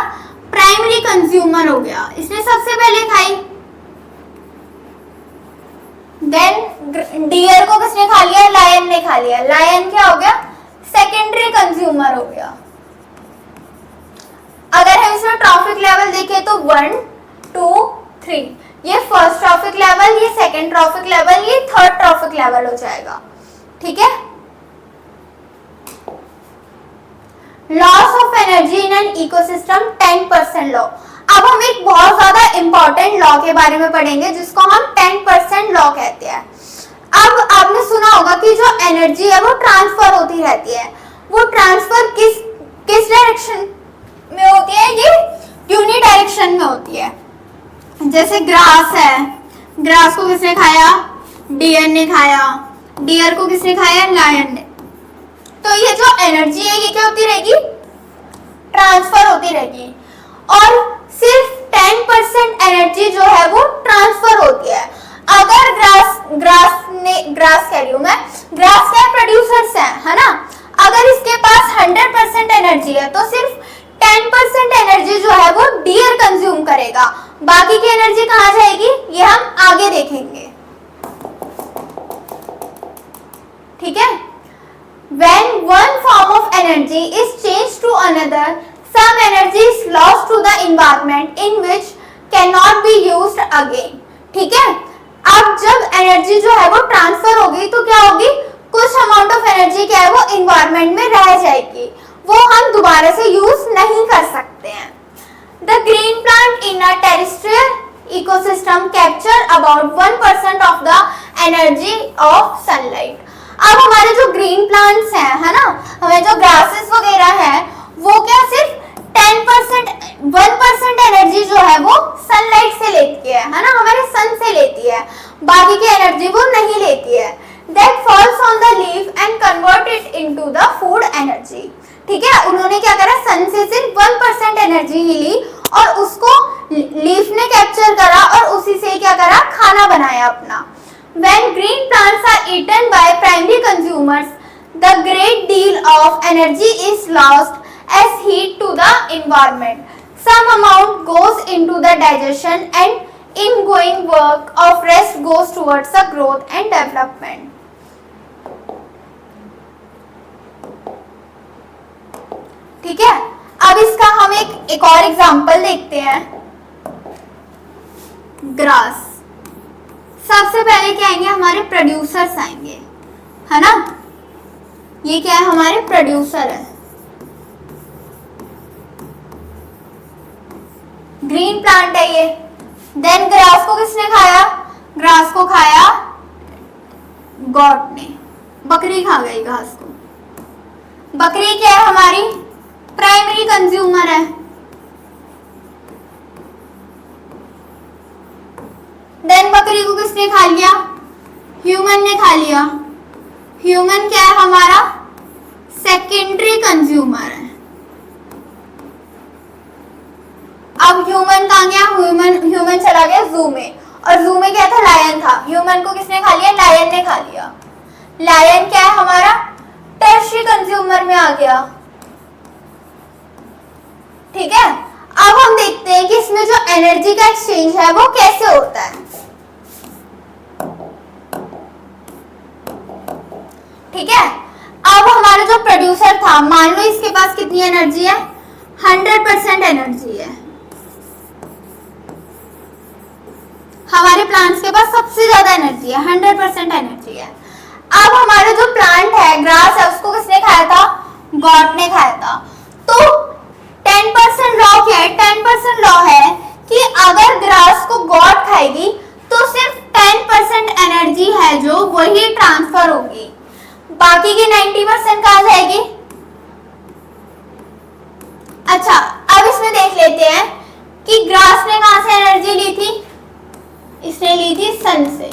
Speaker 1: प्राइमरी कंज्यूमर हो गया, इसने सबसे पहले खाई. देन डियर को किसने खा लिया, लायन ने खा लिया. लायन क्या हो गया, सेकेंडरी कंज्यूमर हो गया. अगर हम इसमें ट्रॉफिक लेवल देखें तो 1, 2, 3. ये फर्स्ट ट्रॉफिक लेवल, ये सेकेंड ट्रॉफिक लेवल, ये थर्ड ट्रॉफिक लेवल हो जाएगा. ठीक है, loss of energy in an ecosystem 10% law. अब हम एक बहुत ज्यादा इंपॉर्टेंट लॉ के बारे में पढ़ेंगे, जिसको हम 10% लॉ कहते हैं. अब आपने सुना होगा कि जो एनर्जी है वो ट्रांसफर होती रहती है. वो ट्रांसफर किस डायरेक्शन में होती है, ये यूनि डायरेक्शन में होती है. जैसे ग्रास है, ग्रास को किसने खाया, डियर ने खाया. डियर को किसने खाया, लायन ने. तो ये जो एनर्जी है, ये क्या होती रहेगी, ट्रांसफर होती रहेगी. और सिर्फ 10% एनर्जी जो है वो ट्रांसफर होती है। अगर ग्रास कह रही हूं मैं, ग्रास क्या प्रोड्यूसर्स है ना, अगर इसके पास 100% एनर्जी है तो सिर्फ 10% एनर्जी जो है वो डियर कंज्यूम करेगा, बाकी की एनर्जी कहां जाएगी ये हम आगे देखेंगे। ठीक है, when one form of energy is changed to another, some energy is lost to the environment in which cannot be used again। ठीक है, अब जब एनर्जी जो है वो ट्रांसफर होगी तो क्या होगी, कुछ अमाउंट ऑफ एनर्जी क्या है वो एनवायरनमेंट में रह जाएगी, वो हम दोबारा से यूज नहीं कर सकते हैं। The green plant in a terrestrial ecosystem capture about 1% of the energy of sunlight। अब हमारे जो ग्रीन प्लांट्स हैं है ना, हमें जो ग्रासेस वगैरह है वो क्या सिर्फ 1% एनर्जी जो है वो सनलाइट से लेती है ना, हमारे सन से लेती है, बाकी की एनर्जी वो नहीं लेती है। That falls on the leaf and convert it into the food energy। ठीक है, उन्होंने क्या करा, सन से सिर्फ 1% एनर्जी ही ली और उसको लीफ ने कैप्चर करा और उसी से क्या करा, खाना बनाया अपना। When green plants are eaten by primary consumers, the great deal of energy is lost as heat to the environment. Some amount goes into the digestion and ingoing work of rest goes towards the growth and development। ठीक है, अब इसका हम एक और एग्जांपल देखते हैं। ग्रास, सबसे पहले क्या आएंगे, हमारे प्रोड्यूसर्स आएंगे है ना, ये क्या है, हमारे प्रोड्यूसर है। ग्रीन प्लांट है ये। देन ग्रास को किसने खाया, ग्रास को खाया गॉट ने, बकरी खा गई घास को। बकरी क्या है, हमारी प्राइमरी कंज्यूमर है। देन बकरी को किसने खा लिया, ह्यूमन ने खा लिया। ह्यूमन क्या है, हमारा सेकेंडरी कंज्यूमर है। अब ह्यूमन कहाँ गया, ह्यूमन चला गया जू में, और जू में क्या था, लायन था। ह्यूमन को किसने खा लिया, लायन ने खा लिया। लायन क्या है, हमारा टर्शियरी कंज्यूमर में आ गया। ठीक है, अब हम देखते हैं कि इसमें जो एनर्जी का एक्सचेंज है वो कैसे होता है। ठीक है, अब हमारा जो प्रोड्यूसर था, मान लो इसके पास कितनी एनर्जी है, 100% एनर्जी है। हमारे प्लांट्स के पास सबसे ज्यादा एनर्जी है, 100% एनर्जी है। अब हमारा जो प्लांट है, ग्रास है, उसको किसने खाया था, गॉड ने खाया था। तो 10% लॉ क्या है, 10% लॉ है कि अगर ग्रास को गॉड खाएगी तो सिर्फ 10% एनर्जी है जो वही ट्रांसफर होगी, बाकी की 90% कहां जाएगी। अच्छा, अब इसमें देख लेते हैं कि ग्रास ने कहां से एनर्जी ली थी, इसने ली थी सन से।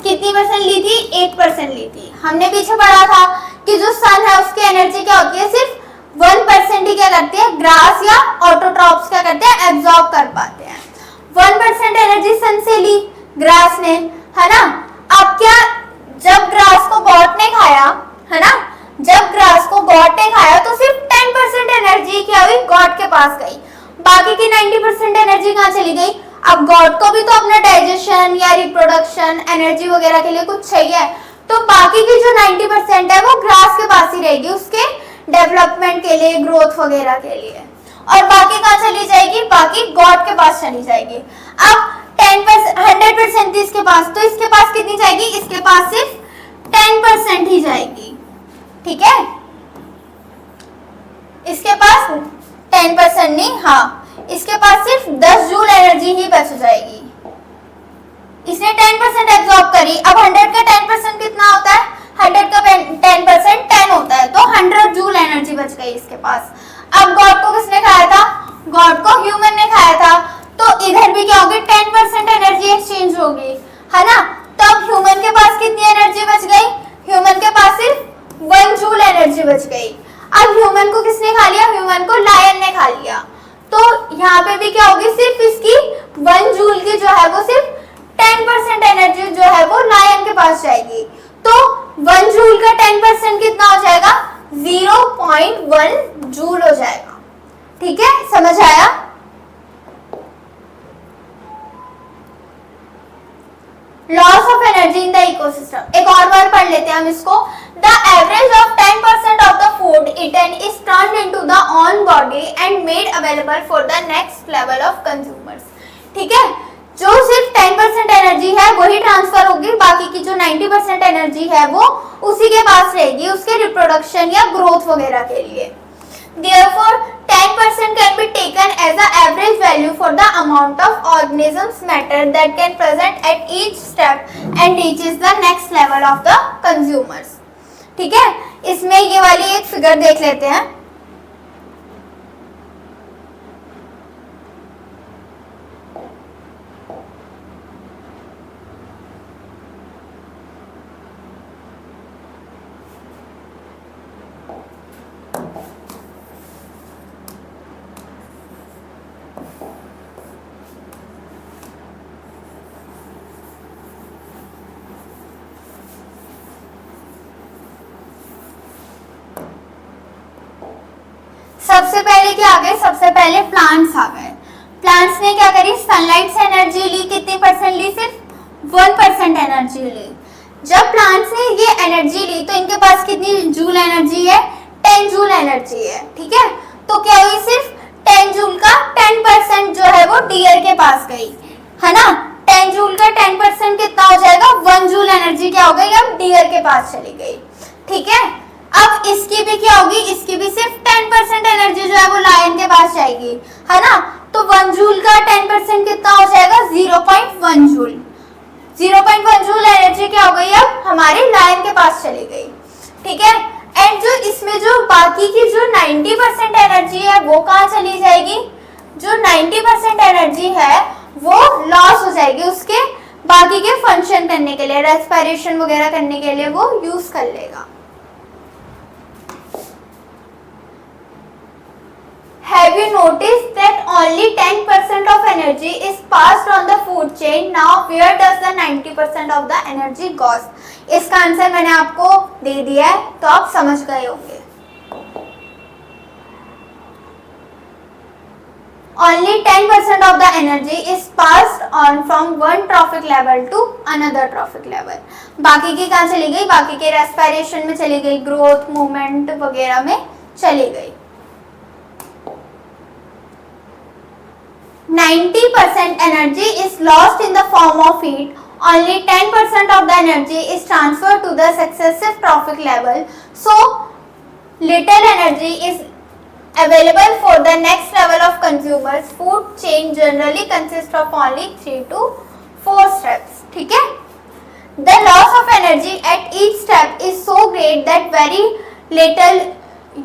Speaker 1: कितनी परसेंट ली थी, 8% ली थी। हमने पीछे पढ़ा था कि जो सन है उसकी एनर्जी क्या होती है, सिर्फ 1% ही क्या करती है, ग्रास या ऑटोट्रॉप्स क्या करते हैं, एब्जॉर्ब कर पाते हैं। 1% एनर्जी सन से ली ग्रास ने, है ना। अब क्या, जब ग्रास को गॉट ने खाया, है ना, जब ग्रास को गॉट ने खाया तो सिर्फ 10% एनर्जी क्या हुई, गॉट के पास गई, बाकी की 90% एनर्जी कहाँ चली गई। अब गॉड को भी तो अपना डाइजेशन या रिप्रोडक्शन एनर्जी वगैरह के लिए कुछ चाहिए, तो बाकी की जो 90% है वो ग्रास के पास ही रहेगी, उसके डेवलपमेंट के लिए, ग्रोथ वगैरह के लिए, और बाकी कहाँ चली जाएगी, बाकी गॉड के पास चली जाएगी। अब 100% थी इसके पास, तो इसके पास कितनी जाएगी, इसके पास सिर्फ 10% ही जाएगी। ठीक है, इसके पास 10% नहीं, हाँ, इसके पास सिर्फ 10 जूल एनर्जी ही बच जाएगी। इसने 10% एब्जॉर्ब करी। अब 100 का 10% कितना होता है, 100 का 10% 10 होता है, तो 100 जूल एनर्जी बच गई इसके पास। अब गॉड को किसने खाया था, गॉड को ह्यूमन ने खाया था, तो इधर भी क्या होगी, 10% एनर्जी एक्सचेंज होगी, है ना। तब ह्यूमन के पास कितनी एनर्जी बच गई, ह्यूमन के पास सिर्फ 1 जूल एनर्जी बच गई। अब ह्यूमन को किसने खा लिया, ह्यूमन को लायन ने खा लिया, तो यहाँ पे भी क्या होगी, सिर्फ इसकी 1 जूल की जो है वो सिर्फ 10% एनर्जी जो है वो लायन के पास जाएगी। तो 1 जूल का 10% कितना हो जाएगा, 0.1 जूल हो जाएगा। ठीक है, समझ आया? Loss of energy in the ecosystem, एक और बार पढ़ लेते हैं हम इसको। The average of 10% of the food eaten is turned into the on body and made available for the next level of consumers. ठीक है, जो सिर्फ 10% एनर्जी है वही ट्रांसफर होगी, बाकी की जो 90% एनर्जी है वो उसी के पास रहेगी उसके रिप्रोडक्शन या ग्रोथ वगैरह के लिए। Therefore, 10% can be taken as an average value for the amount of organisms matter that can present at each step and reaches the next level of the consumers. ठीक है, इसमें ये वाली एक फिगर देख लेते हैं। सबसे पहले क्या आ गए, सबसे पहले प्लांट्स आ गए। प्लांट्स ने क्या करी, सनलाइट से एनर्जी ली, कितनी परसेंट ली, सिर्फ 1% एनर्जी ली। जब प्लांट्स ने ये एनर्जी ली तो इनके पास कितनी जूल एनर्जी है, 10 जूल एनर्जी है। ठीक है, तो क्या हुई, सिर्फ 10 जूल का 10% जो है वो डियर के पास गई, है ना। 10 जूल का 10% कितना हो जाएगा, 1 जूल एनर्जी क्या हो गई, अब डियर के पास चली गई। ठीक है, अब इसकी भी क्या होगी, इसकी भी सिर्फ 10% एनर्जी जो है वो लायन के पास जाएगी, है ना। तो 1 जूल का 10% कितना हो जाएगा, 0.1 जूल। 0.1 जूल एनर्जी क्या हो गई, अब हमारे लायन के पास चली गई। ठीक है, एंड जो इसमें जो बाकी की जो 90% एनर्जी है वो कहाँ चली जाएगी, जो 90% एनर्जी है वो लॉस हो जाएगी, उसके बाकी के फंक्शन करने के लिए, रेस्पिरेशन वगैरह करने के लिए वो यूज कर लेगा। Have you noticed that only 10% of energy is passed on the food chain? Now where does the 90% of the energy goes? इसका आंसर मैंने आपको दे दिया है, तो आप समझ गए होंगे। Only 10% of the energy is passed on from one trophic level to another trophic level. बाकी की कहाँ चली गई, बाकी के रेस्पिरेशन में चली गई, ग्रोथ, मूवमेंट वगैरह में चली गई। 90% energy is lost in the form of heat. Only 10% of the energy is transferred to the successive trophic level. So, little energy is available for the next level of consumers. Food chain generally consists of only 3 to 4 steps. ठीक है? The loss of energy at each step is so great that very little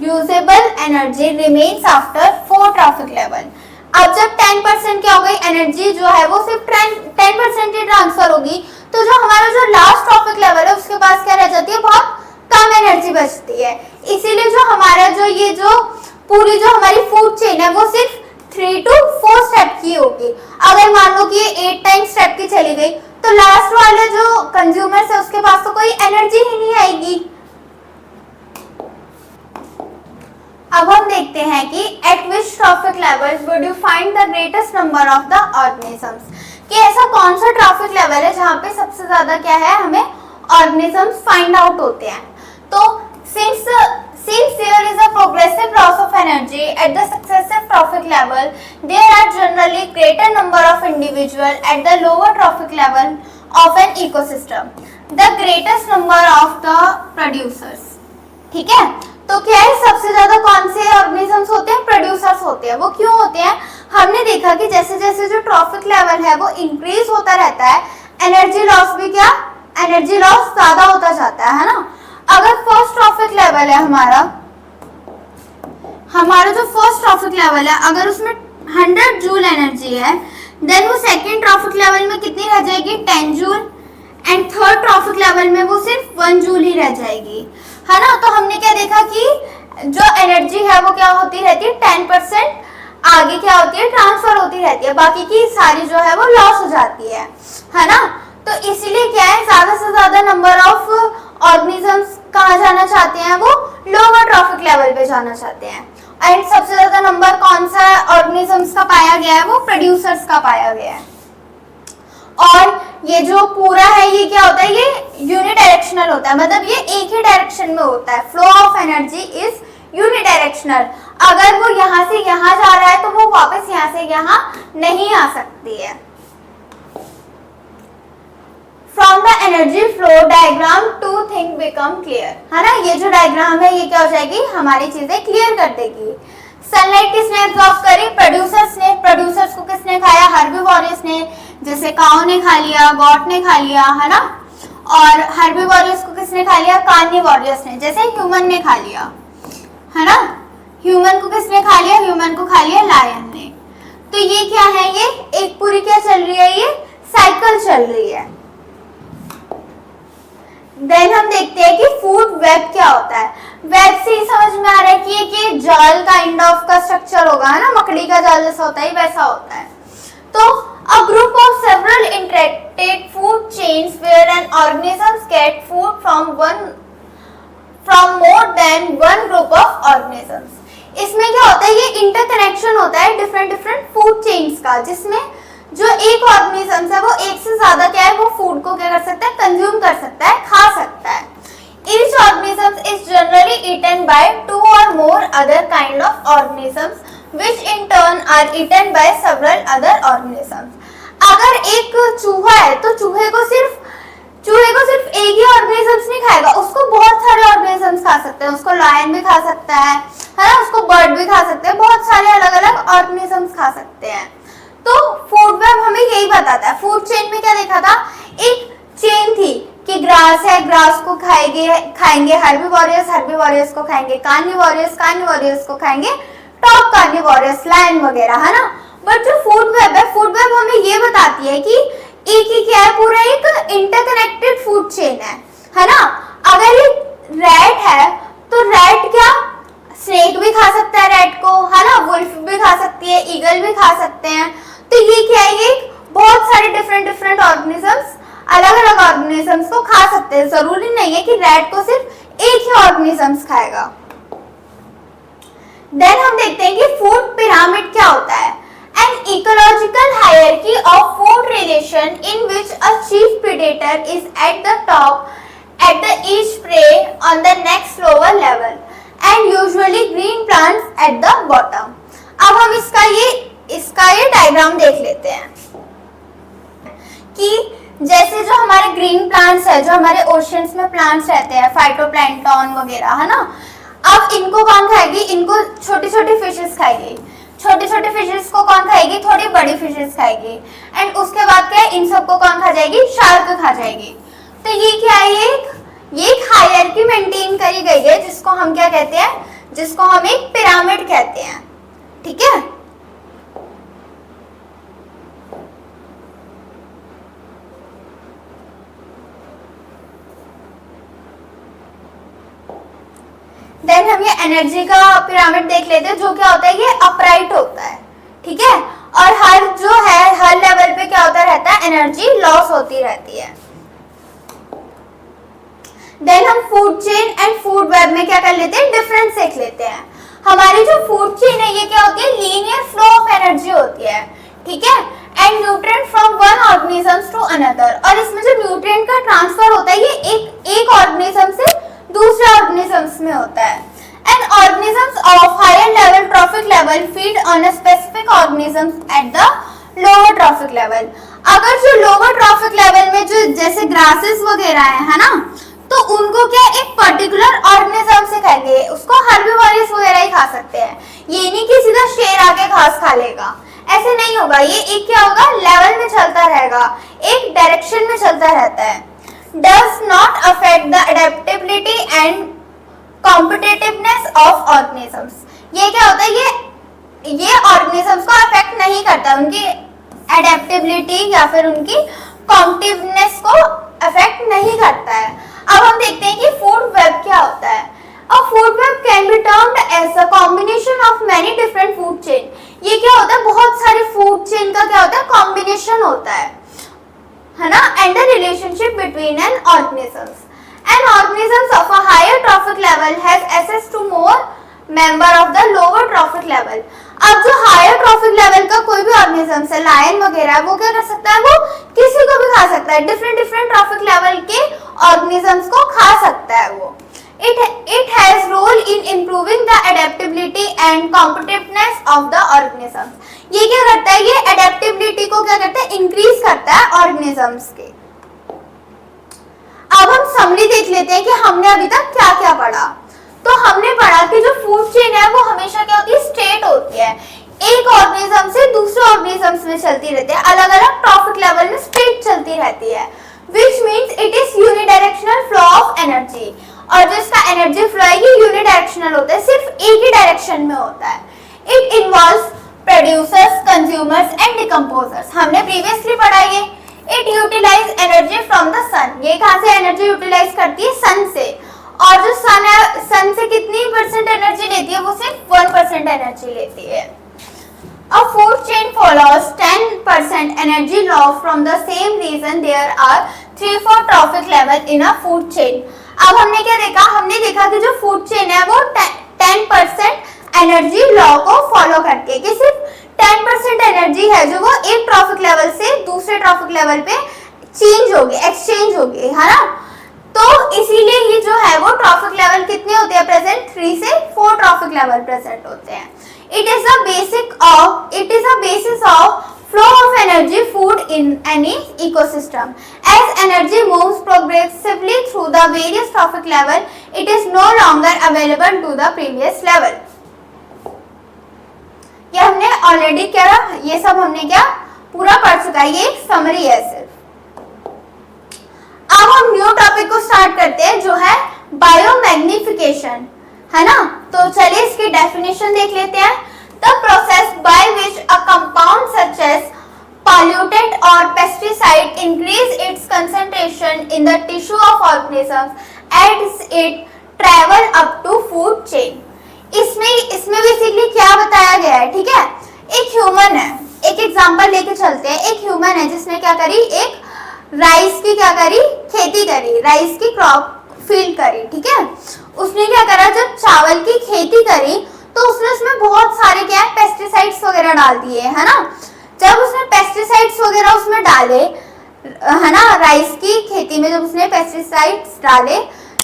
Speaker 1: usable energy remains after 4 trophic level. अब जब 10% क्या हो गई, एनर्जी जो है वो सिर्फ 10% ही ट्रांसफर होगी, तो जो हमारा जो लास्ट ट्रॉफिक लेवल है उसके पास क्या रह जाती है, बहुत कम एनर्जी बचती है। इसीलिए जो हमारा जो ये जो पूरी जो हमारी फूड चेन है वो सिर्फ 3 to 4 स्टेप की होगी। अगर मान लो कि ये 8 टाइम स्टेप की चली गई तो लास्ट वाले जो कंज्यूमर्स है उसके पास तो कोई एनर्जी ही नहीं आएगी। अब हम देखते हैं कि at which trophic level would you find the greatest number of the organisms, कि ऐसा कौन सा ट्रॉफिक लेवल है जहाँ पे सबसे ज्यादा क्या है, हमें ऑर्गेनिजम्स फाइंड आउट होते हैं। तो since there is a progressive loss of energy at the successive trophic level, there are generally greater number of individuals at the lower trophic level of an ecosystem, the greatest number of the producers। ठीक है, तो क्या है, सबसे ज्यादा कौन से ऑर्गेनिजम्स होते हैं, प्रोड्यूसर्स होते हैं। वो क्यों होते हैं, हमने देखा कि जैसे जैसे जो ट्रॉफिक लेवल है वो इंक्रीज होता रहता है, एनर्जी लॉस भी क्या, एनर्जी लॉस ज्यादा होता जाता है ना। अगर फर्स्ट ट्रॉफिक लेवल है हमारा जो फर्स्ट ट्रॉफिक लेवल है, अगर उसमें 100 जूल एनर्जी है, देन वो सेकेंड ट्रॉफिक लेवल में कितनी रह जाएगी, 10 joule, and third trophic level में वो सिर्फ 1 जूल ही रह जाएगी, है ना। तो हमने क्या देखा कि जो एनर्जी है वो क्या होती रहती है, 10% आगे क्या होती है, ट्रांसफर होती रहती है, बाकी की सारी जो है वो लॉस हो जाती है ना। तो इसीलिए क्या है, ज्यादा से ज्यादा नंबर ऑफ ऑर्गेनिजम्स कहाँ जाना चाहते हैं, वो लोअर ट्रॉफिक लेवल पे जाना चाहते हैं। एंड सबसे ज्यादा नंबर कौन सा ऑर्गेनिजम्स का पाया गया है, वो प्रोड्यूसर्स का पाया गया है। और ये जो पूरा है ये क्या होता है, ये यूनिडायरेक्शनल होता है, मतलब ये एक ही डायरेक्शन में होता है। Flow of energy is unidirectional. अगर वो यहाँ से यहाँ जा रहा है तो वो वापस यहाँ से यहाँ नहीं आ सकती है। From the energy flow diagram two thing become clear, है ना। ये जो डायग्राम है ये क्या हो जाएगी, हमारी चीजें क्लियर कर देगी। सनलाइट किसने एब्जॉर्ब करी, प्रोड्यूसर्स ने। प्रोड्यूसर्स को किसने खाया, हर्बीवोरस ने, जैसे काऊ ने खा लिया, गॉट ने खा लिया, है ना। और हर्बीवोरस को किसने खा लिया, कार्निवोरस ने, जैसे ह्यूमन ने खा लिया, है ना। ह्यूमन को किसने खा लिया, ह्यूमन को खा लिया लायन ने। तो ये क्या है, ये एक पूरी क्या चल रही है, ये साइकिल चल रही है। देन हम देखते हैं कि फूड वेब क्या होता है। वेब से ही समझ में आ रहा है कि ये जाल काइंड ऑफ का स्ट्रक्चर होगा, है ना, मकड़ी का जाल जैसा होता है वैसा होता है। तो a group of several interacted food chains where an organisms get food from more than one group of organisms। इसमें क्या होता है, ये इंटरकनेक्शन होता है डिफरेंट फूड चेन्स का, जिसमें जो एक ऑर्गेनिज्म है वो एक से ज्यादा क्या है, वो फूड को क्या कर सकता है, कंज्यूम कर सकता है, खा सकता है। Each organism is generally eaten by two or more other kind of organisms, which in turn are eaten by several other organisms। अगर एक चूहा है तो चूहे को सिर्फ एक ही ऑर्गेनिजम्स नहीं खाएगा, उसको बहुत सारे ऑर्गेनिजम्स खा सकते हैं। उसको लायन भी खा सकता है ना, उसको बर्ड भी खा सकते हैं, बहुत सारे अलग अलग ऑर्गेनिजम्स खा सकते हैं। तो फूड वेब हमें यही बताता है। फूड चेन में क्या देखा था, एक चेन थी कि ग्रास है, ग्रास को खाएंगे हर्बीवोरस को खाएंगे कार्निवोरस को खाएंगे टॉप कार्निवोरस, लायन वगैरह, है ना। बट जो फूड वेब है, फूड वेब हमें ये बताती है कि एक ही क्या है, पूरा एक इंटरकनेक्टेड फूड चेन है ना। अगर ये रैट है तो रैट क्या, स्नेक भी खा सकता है रैट को, है ना, वुल्फ भी खा सकती है, ईगल भी खा सकते हैं। तो ये क्या है, ये बहुत सारे डिफरेंट ऑर्गेनिजम्स, अलग अलग ऑर्गेनिजम्स को खा सकते हैं। जरूरी नहीं है कि रैट को सिर्फ एक ही ऑर्गेनिजम्स खाएगा। देन हम देखते हैं कि फूड पिरामिड क्या होता है। An ecological hierarchy of food relation in which a chief predator is at the top, at the each prey on the next lower level, and usually green plants at the bottom। अब हम इसका ये डायग्राम देख लेते हैं कि जैसे जो हमारे ग्रीन प्लांट्स है, जो हमारे ओशियंस में प्लांट्स रहते हैं, फाइटोप्लैंक्टन वगैरह, है ना। अब इनको कौन खाएगी, इनको छोटी छोटी फिशेस खाएगी। छोटे छोटे फिशेस को कौन खाएगी, थोड़ी बड़ी फिशेस खाएगी। एंड उसके बाद क्या है, इन सबको कौन खा जाएगी, शार्क खा जाएगी। तो ये क्या है, ये एक हायरार्की मेंटेन करी गई है, जिसको हम क्या कहते हैं, जिसको हम एक पिरामिड कहते हैं। ठीक है। देन हम ये एनर्जी का पिरामिड देख लेते हैं, जो क्या होता है, ये अपराइट होता है। ठीक है। और हर लेवल पे क्या होता रहता है, एनर्जी लॉस होती रहती है। देन हम food chain and food web में क्या कर लेते हैं, डिफरेंस देख लेते हैं। हमारी जो फूड चेन है ये क्या होती है, लीनियर फ्लो ऑफ एनर्जी होती है। ठीक है। And nutrient from one organism to another, और इसमें जो न्यूट्रिएंट का ट्रांसफर होता है ये एक ऑर्गेनिज्म से दूसरे ऑर्गेनिजम्स में होता है। And organisms of higher level trophic level feed on a specific organisms at the lower trophic level. अगर जो लोअर ट्रॉफिक लेवल में जो जैसे ग्रासेस वगैरह है ना, तो उनको क्या एक पर्टिकुलर ऑर्गेनिज्म से खाएंगे, उसको हर्बीवोरस वगैरह ही खा सकते हैं। ये नहीं कि सीधा शेर आके घास खा लेगा, ऐसे नहीं होगा। ये एक क्या होगा, लेवल में चलता रहेगा, एक डायरेक्शन में चलता रहता है। Does not affect the adaptability and competitiveness of organisms। ये क्या होता है, ये organisms को अफेक्ट नहीं करता, उनकी adaptability या फिर उनकी competitiveness को अफेक्ट नहीं करता है। अब हम देखते हैं कि फूड वेब क्या होता है। A food web can be termed as a combination of many different food chain। ये क्या होता है, बहुत सारे फूड चेन का क्या होता है, कॉम्बिनेशन होता है ना, and the relationship between N organisms. An organism of a higher trophic level has access to more member of the lower trophic level. अब जो हायर ट्रॉफिक लेवल का कोई भी ऑर्गेनिज्म है, लायन वगैरह, वो क्या कर सकता है, वो किसी को भी खा सकता है, डिफरेंट डिफरेंट ट्रॉफिक लेवल के ऑर्गेनिजम्स को खा सकता है वो. It has role in improving the adaptability and competitiveness of the organisms. ये क्या करता है, ये एडेप्टेबिलिटी को क्या करता है, इंक्रीज करता है ऑर्गेनिजम्स के. अब हम समरी देख लेते हैं कि हमने अभी तक क्या क्या पढ़ा. तो हमने पढ़ा कि जो फूड चेन है वो हमेशा क्या होती है, स्टेट होती है, एक ऑर्गेनिज्म से दूसरे ऑर्गेनिजम्स में चलती रहती है, अलग अलग ट्रॉफिक लेवल में स्टेट चलती रहती है, which means it is unidirectional flow of energy. और जो इसका एनर्जी फ्लो है ये यूनिडायरेक्शनल होता है, सिर्फ एक ही डायरेक्शन में होता है. It involves producers, consumers and decomposers. हमने प्रीवियसली पढ़ा ये. It utilise energy from the sun. ये कहाँ से एनर्जी यूटिलाइज करती है, सन से. और जो सन है, सन से कितनी परसेंट एनर्जी लेती है, वो सिर्फ 1% एनर्जी लेती है. A food chain follows 10% energy loss from the same reason there are 3-4 trophic level in a food chain. अब हमने क्या देखा, हमने देखा कि जो फूड चेन है वो 10% एनर्जी लॉ को फॉलो करके, कि सिर्फ 10% एनर्जी है जो वो एक ट्रॉफिक लेवल से दूसरे ट्रॉफिक लेवल पे चेंज होगी, एक्सचेंज होगी, है ना. तो इसीलिए ये जो है वो ट्रॉफिक लेवल कितने होते हैं प्रेजेंट, 3 से 4 ट्रॉफिक लेवल प्रेजेंट होते हैं. It is a basis of flow of energy food in any ecosystem. As energy moves progressively through the various trophic level, it is no longer available to the previous level. ये हमने ऑलरेडी क्या, ये सब हमने क्या पूरा पढ़ चुका है, ये एक समरी है सिर्फ. अब हम न्यू टॉपिक को स्टार्ट करते हैं जो है बायोमैग्निफिकेशन, है ना. तो चलिए इसकी डेफिनेशन देख लेते हैं. The process by which a compound such as pollutant or pesticide increase its concentration in the tissue of organisms as it travel up to food chain. इसमें बेसिकली क्या बताया गया है, ठीक है. एक ह्यूमन है, एक एग्जांपल लेके चलते हैं. एक ह्यूमन है जिसने क्या करी, एक राइस की क्या करी, खेती करी, राइस की क्रॉप फील्ड करी, ठीक है. उसने क्या करा, जब चावल की खेती करी तो उसने उसमें बहुत सारे क्या है, पेस्टिसाइड्स वगैरह डाल दिए, है ना. जब उसने पेस्टिसाइड्स वगैरह उसमें डाले, है ना, राइस की खेती में जब उसने पेस्टिसाइड्स डाले,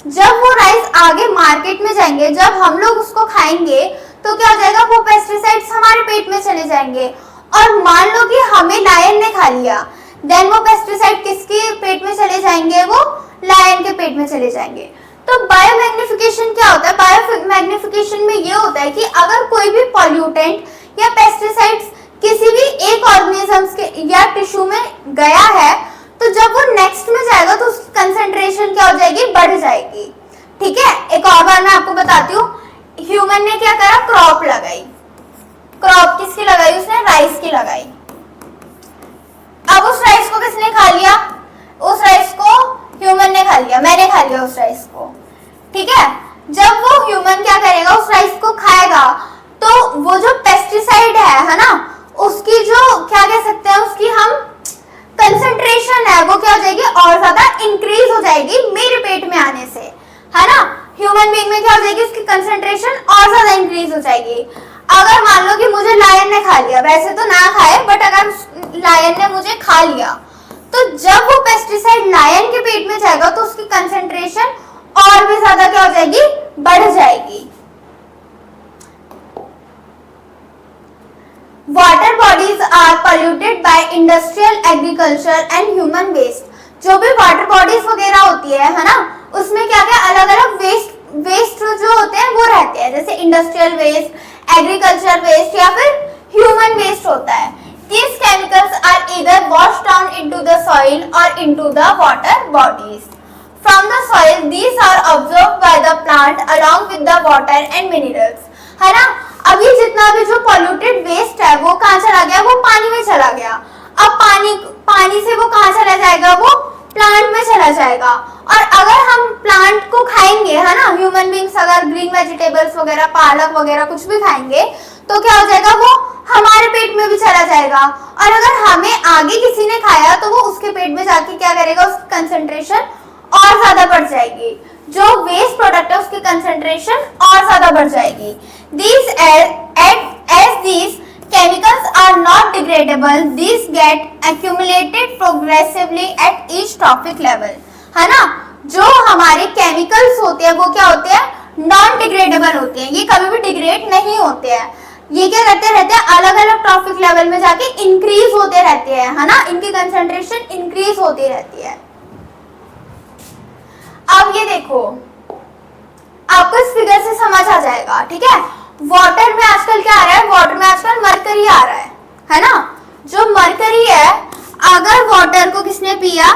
Speaker 1: जब वो राइस आगे मार्केट में जाएंगे, जब हम लोग उसको खाएंगे तो क्या हो जाएगा, वो पेस्टिसाइड्स हमारे पेट में चले जाएंगे. और मान लो कि हमें लायन ने खा लिया, देन वो पेस्टिसाइड किसके पेट में चले जाएंगे, वो लायन के पेट में चले जाएंगे. तो बायोमैग्निफिकेशन क्या होता है, बायोमैग्निफिकेशन में ये होता है कि अगर कोई भी पॉल्यूटेंट या पेस्टिसाइड्स किसी भी एक ऑर्गेनिजम्स के या टिश्यू में गया है, तो जब वो नेक्स्ट में जाएगा तो उसकी कंसंट्रेशन क्या हो जाएगी, बढ़ जाएगी, ठीक है. एक और बार मैं आपको बताती हूँ. ह्यूमन ने क्या करा, क्रॉप लगाई. क्रॉप किसकी लगाई, उसने राइस की लगाई. अब उस राइस को किसने खा लिया, उस राइस को ह्यूमन ने खा लिया, मैंने खा लिया उस राइस को, ठीक है. जब वो ह्यूमन क्या करेगा, उस राइस को खाएगा, तो वो जो पेस्टिसाइड है ना, उसकी जो क्या कह सकते हैं, उसकी हम कंसंट्रेशन है वो क्या हो जाएगी, और ज्यादा इंक्रीज हो जाएगी मेरे पेट में आने से, है ना. ह्यूमन बीइंग में क्या हो जाएगी, उसकी कंसंट्रेशन और ज्यादा इंक्रीज हो जाएगी. अगर मान लो कि मुझे लायन ने खा लिया, वैसे तो ना खाए, बट अगर लायन ने मुझे खा लिया, तो जब वो पेस्टिसाइड लायन के पेट में जाएगा तो उसकी कंसंट्रेशन और भी ज्यादा क्या हो जाएगी, बढ़ जाएगी. Water bodies are polluted by industrial, agriculture and human waste. जो भी वाटर बॉडीज वगैरह होती है ना, उसमें क्या क्या अलग अलग वेस्ट जो होते हैं वो रहते हैं, जैसे इंडस्ट्रियल वेस्ट, एग्रीकल्चर वेस्ट या फिर ह्यूमन वेस्ट होता है. These chemicals are either washed down into the soil or into the water bodies. From the soil, these are absorbed by the plant along with the water and minerals. है ना. अभी जितना भी जो polluted waste है वो कहाँ चला गया, वो पानी में चला गया. अब पानी से वो कहाँ चला जाएगा, वो प्लांट में चला जाएगा. और अगर हम प्लांट को खाएंगे, है ना, ह्यूमन बींग्स अगर ग्रीन वेजिटेबल्स वगैरह, पालक वगैरह कुछ भी खाएंगे, तो क्या हो जाएगा, वो हमारे पेट में भी चला जाएगा, और अगर हमें आगे किसी ने खाया तो वो उसके पेट में जाके क्या करेगा, उसकी कंसंट्रेशन और ज्यादा बढ़ जाएगी, जो वेस्ट प्रोडक्ट है उसकी कंसंट्रेशन और ज्यादा बढ़ जाएगी। These as these chemicals are not degradable, these get accumulated progressively at each trophic level, है ना। जो हमारे केमिकल्स होते हैं वो क्या होते हैं, नॉन डिग्रेडेबल होते हैं, ये कभी भी डिग्रेड नहीं होते हैं, ये क्या करते रहते हैं, अलग अलग ट्रॉफिक लेवल में जाके इंक्रीज होते रहते हैं, है ना, इनकी कंसंट्रेशन इंक्रीज होती रहती है। अब ये देखो, आपको इस फिगर से समझ आ जाएगा, ठीक है। वाटर में आजकल क्या आ रहा है, वाटर में आजकल मरकरी आ रहा है ना। जो मरकरी है, अगर वाटर को किसने पिया,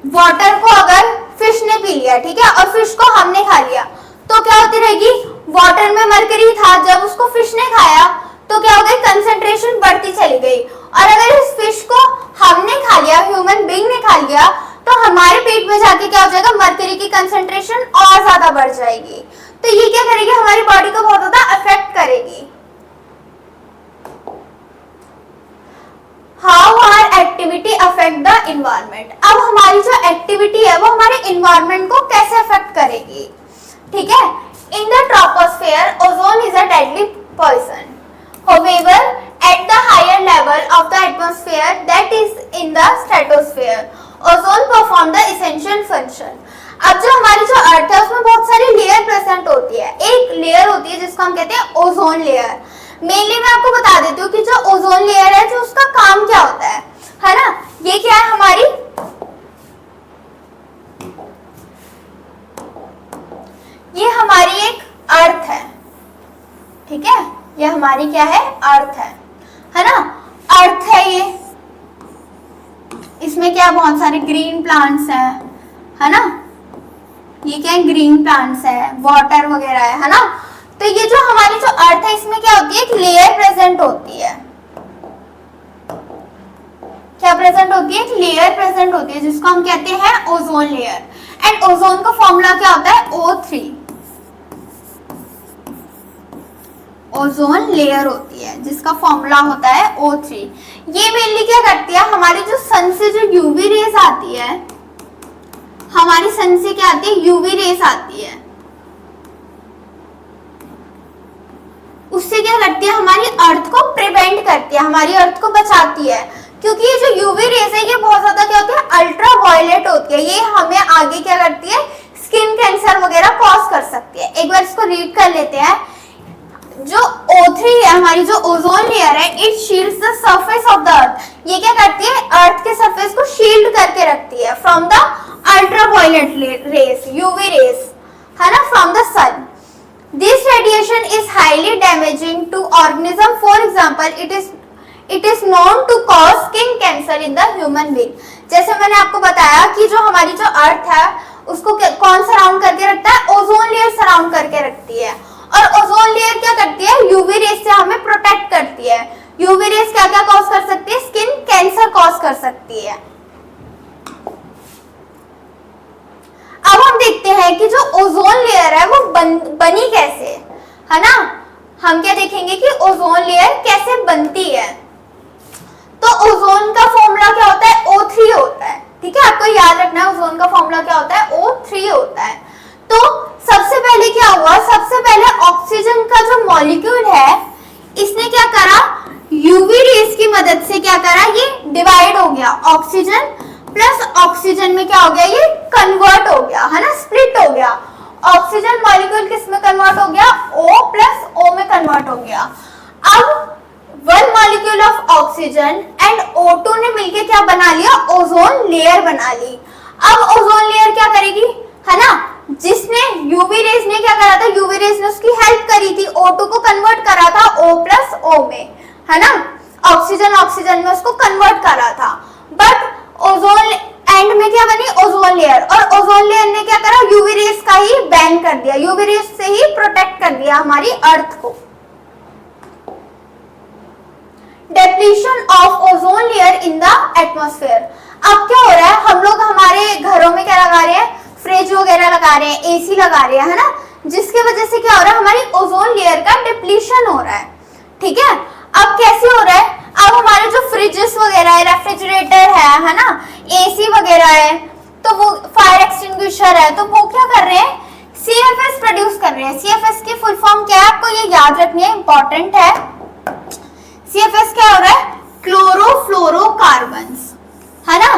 Speaker 1: वाटर को अगर फिश ने पी लिया, ठीक है, और फिश को हमने खा लिया, तो क्या होती रहेगी, वाटर में मरकरी था, जब उसको फिश ने खाया तो क्या हो गई, कंसंट्रेशन बढ़ती चली गई, और अगर इस फिश को हमने खा लिया, ह्यूमन बीइंग ने खा लिया, तो हमारे पेट में जाके क्या हो जाएगा, मरकरी की कंसंट्रेशन और ज्यादा बढ़ जाएगी। तो ये क्या करेगी, हमारी बॉडी को बहुत ज्यादा अफेक्ट करेगी। How our activity affect the environment. अब हमारी जो एक्टिविटी है वो हमारे इन्वायरमेंट को कैसे अफेक्ट करेगी, ठीक है। In the troposphere ozone is a deadly poison, however at the higher level of the atmosphere, that is in the stratosphere, ozone perform the essential function। अब जो हमारी जो अर्थ है उसमें बहुत सारी लेयर प्रेजेंट होती है, एक लेयर होती है जिसको हम कहते हैं ओजोन लेयर। मेनली मैं आपको बता देती हूँ कि जो ओजोन लेयर है, जो उसका काम क्या होता है ना। ये क्या है, हमारी ये हमारी एक अर्थ है, ठीक है, ये हमारी क्या है, अर्थ है ना। अर्थ है ये, इसमें क्या बहुत सारे ग्रीन प्लांट्स है ना, ये क्या है, ग्रीन प्लांट्स है, वाटर वगैरह है ना। तो ये जो हमारी जो अर्थ है, इसमें क्या होती है, एक लेयर प्रेजेंट होती है, क्या प्रेजेंट होती है, एक लेयर प्रेजेंट होती है जिसको हम कहते हैं ओजोन लेयर। एंड ओजोन का फॉर्मूला क्या होता है, O3, ओजोन लेयर होती है जिसका फॉर्मूला होता है O3। ये मेनली क्या करती है, हमारी जो सन से जो यूवी रेस आती है, हमारी सन से क्या आती है, यूवी रेस आती है, उससे क्या करती है, हमारी अर्थ को प्रिवेंट करती है, हमारी अर्थ को बचाती है, क्योंकि ये जो यूवी रेस है ये बहुत ज्यादा क्या होती है, अल्ट्रा वायलेट होती है, ये हमें आगे क्या करती है, स्किन कैंसर वगैरह कॉज कर सकती है। एक बार इसको रीड कर लेते हैं। जो O3 है, हमारी जो ओजोन लेयर है, it shields the surface of the earth. ये क्या करती है, अर्थ के सरफेस को शील्ड करके रखती है from the ultra violet rays, UV rays, है ना, from the sun. This radiation is highly damaging to organism, for example it is known to cause skin cancer in the human being. जैसे मैंने आपको बताया कि जो हमारी जो अर्थ है उसको कौन सराउंड करके रखता है, ओजोन लेयर सराउंड करके रखती है, और ओजोन लेयर क्या करती है, यूवी रेस से हमें प्रोटेक्ट करती है। यूवी रेस क्या क्या कॉज कर सकती है, स्किन कैंसर कॉज कर सकती है। अब हम देखते हैं कि जो ओजोन लेयर है वो बनी कैसे, है ना। हम क्या देखेंगे कि ओजोन लेयर कैसे बनती है। तो ओजोन का फॉर्मूला क्या होता है, O3 होता है, ठीक है, आपको याद रखना है ओजोन का फॉर्मूला क्या होता है, O3 होता है। तो सबसे पहले क्या हुआ, सबसे पहले ऑक्सीजन का जो मॉलिक्यूल है, इसने क्या करा, यूवी रेस की मदद से क्या करा, ये डिवाइड हो गया, ऑक्सीजन प्लस ऑक्सीजन में क्या हो गया, ये कन्वर्ट हो गया, है ना, स्प्लिट हो गया। ऑक्सीजन मॉलिक्यूल किस में कन्वर्ट हो गया, O प्लस O में कन्वर्ट हो गया। अब one molecule of oxygen and O2 ने मिलके क्या बना लिया, ओजोन लेयर बना ली। अब ओजोन लेयर क्या करेगी, है ना, जिसने यूवी रेस ने क्या करा था, यूवी रेस ने उसकी हेल्प करी थी, O2 को कन्वर्ट करा था O प्लस O में, है ना, ऑक्सीजन में उसको कन्वर्ट करा था। बट ओजोन एंड में क्या बनी, ओजोन लेयर, और ओजोन लेयर ने क्या करा, यूवी रेस का ही बैन कर दिया, यूवी रेस से ही प्रोटेक्ट कर दिया हमारी अर्थ को। Depletion of ozone layer in the atmosphere. अब क्या हो रहा है, हम लोग हमारे घरों में क्या लगा रहे हैं, फ्रिज वगैरह लगा रहे हैं, एसी लगा रहे हैं, है ना, जिसकी वजह से क्या हो रहा है, हमारी ओजोन लेयर का डिप्लीशन हो रहा है। ठीक है, अब कैसे हो रहा है, अब हमारे जो फ्रिजेस वगैरह है, रेफ्रिजरेटर है ना, एसी वगैरह है, तो वो फायर एक्सटिंग्विशर है, तो वो क्या कर रहे हैं, CFS प्रोड्यूस कर रहे हैं। CFS की फुल फॉर्म क्या है, आपको ये याद रखनी है, इंपॉर्टेंट है। CFS क्या हो रहा है, क्लोरोफ्लोरोकार्बन्स, है ना।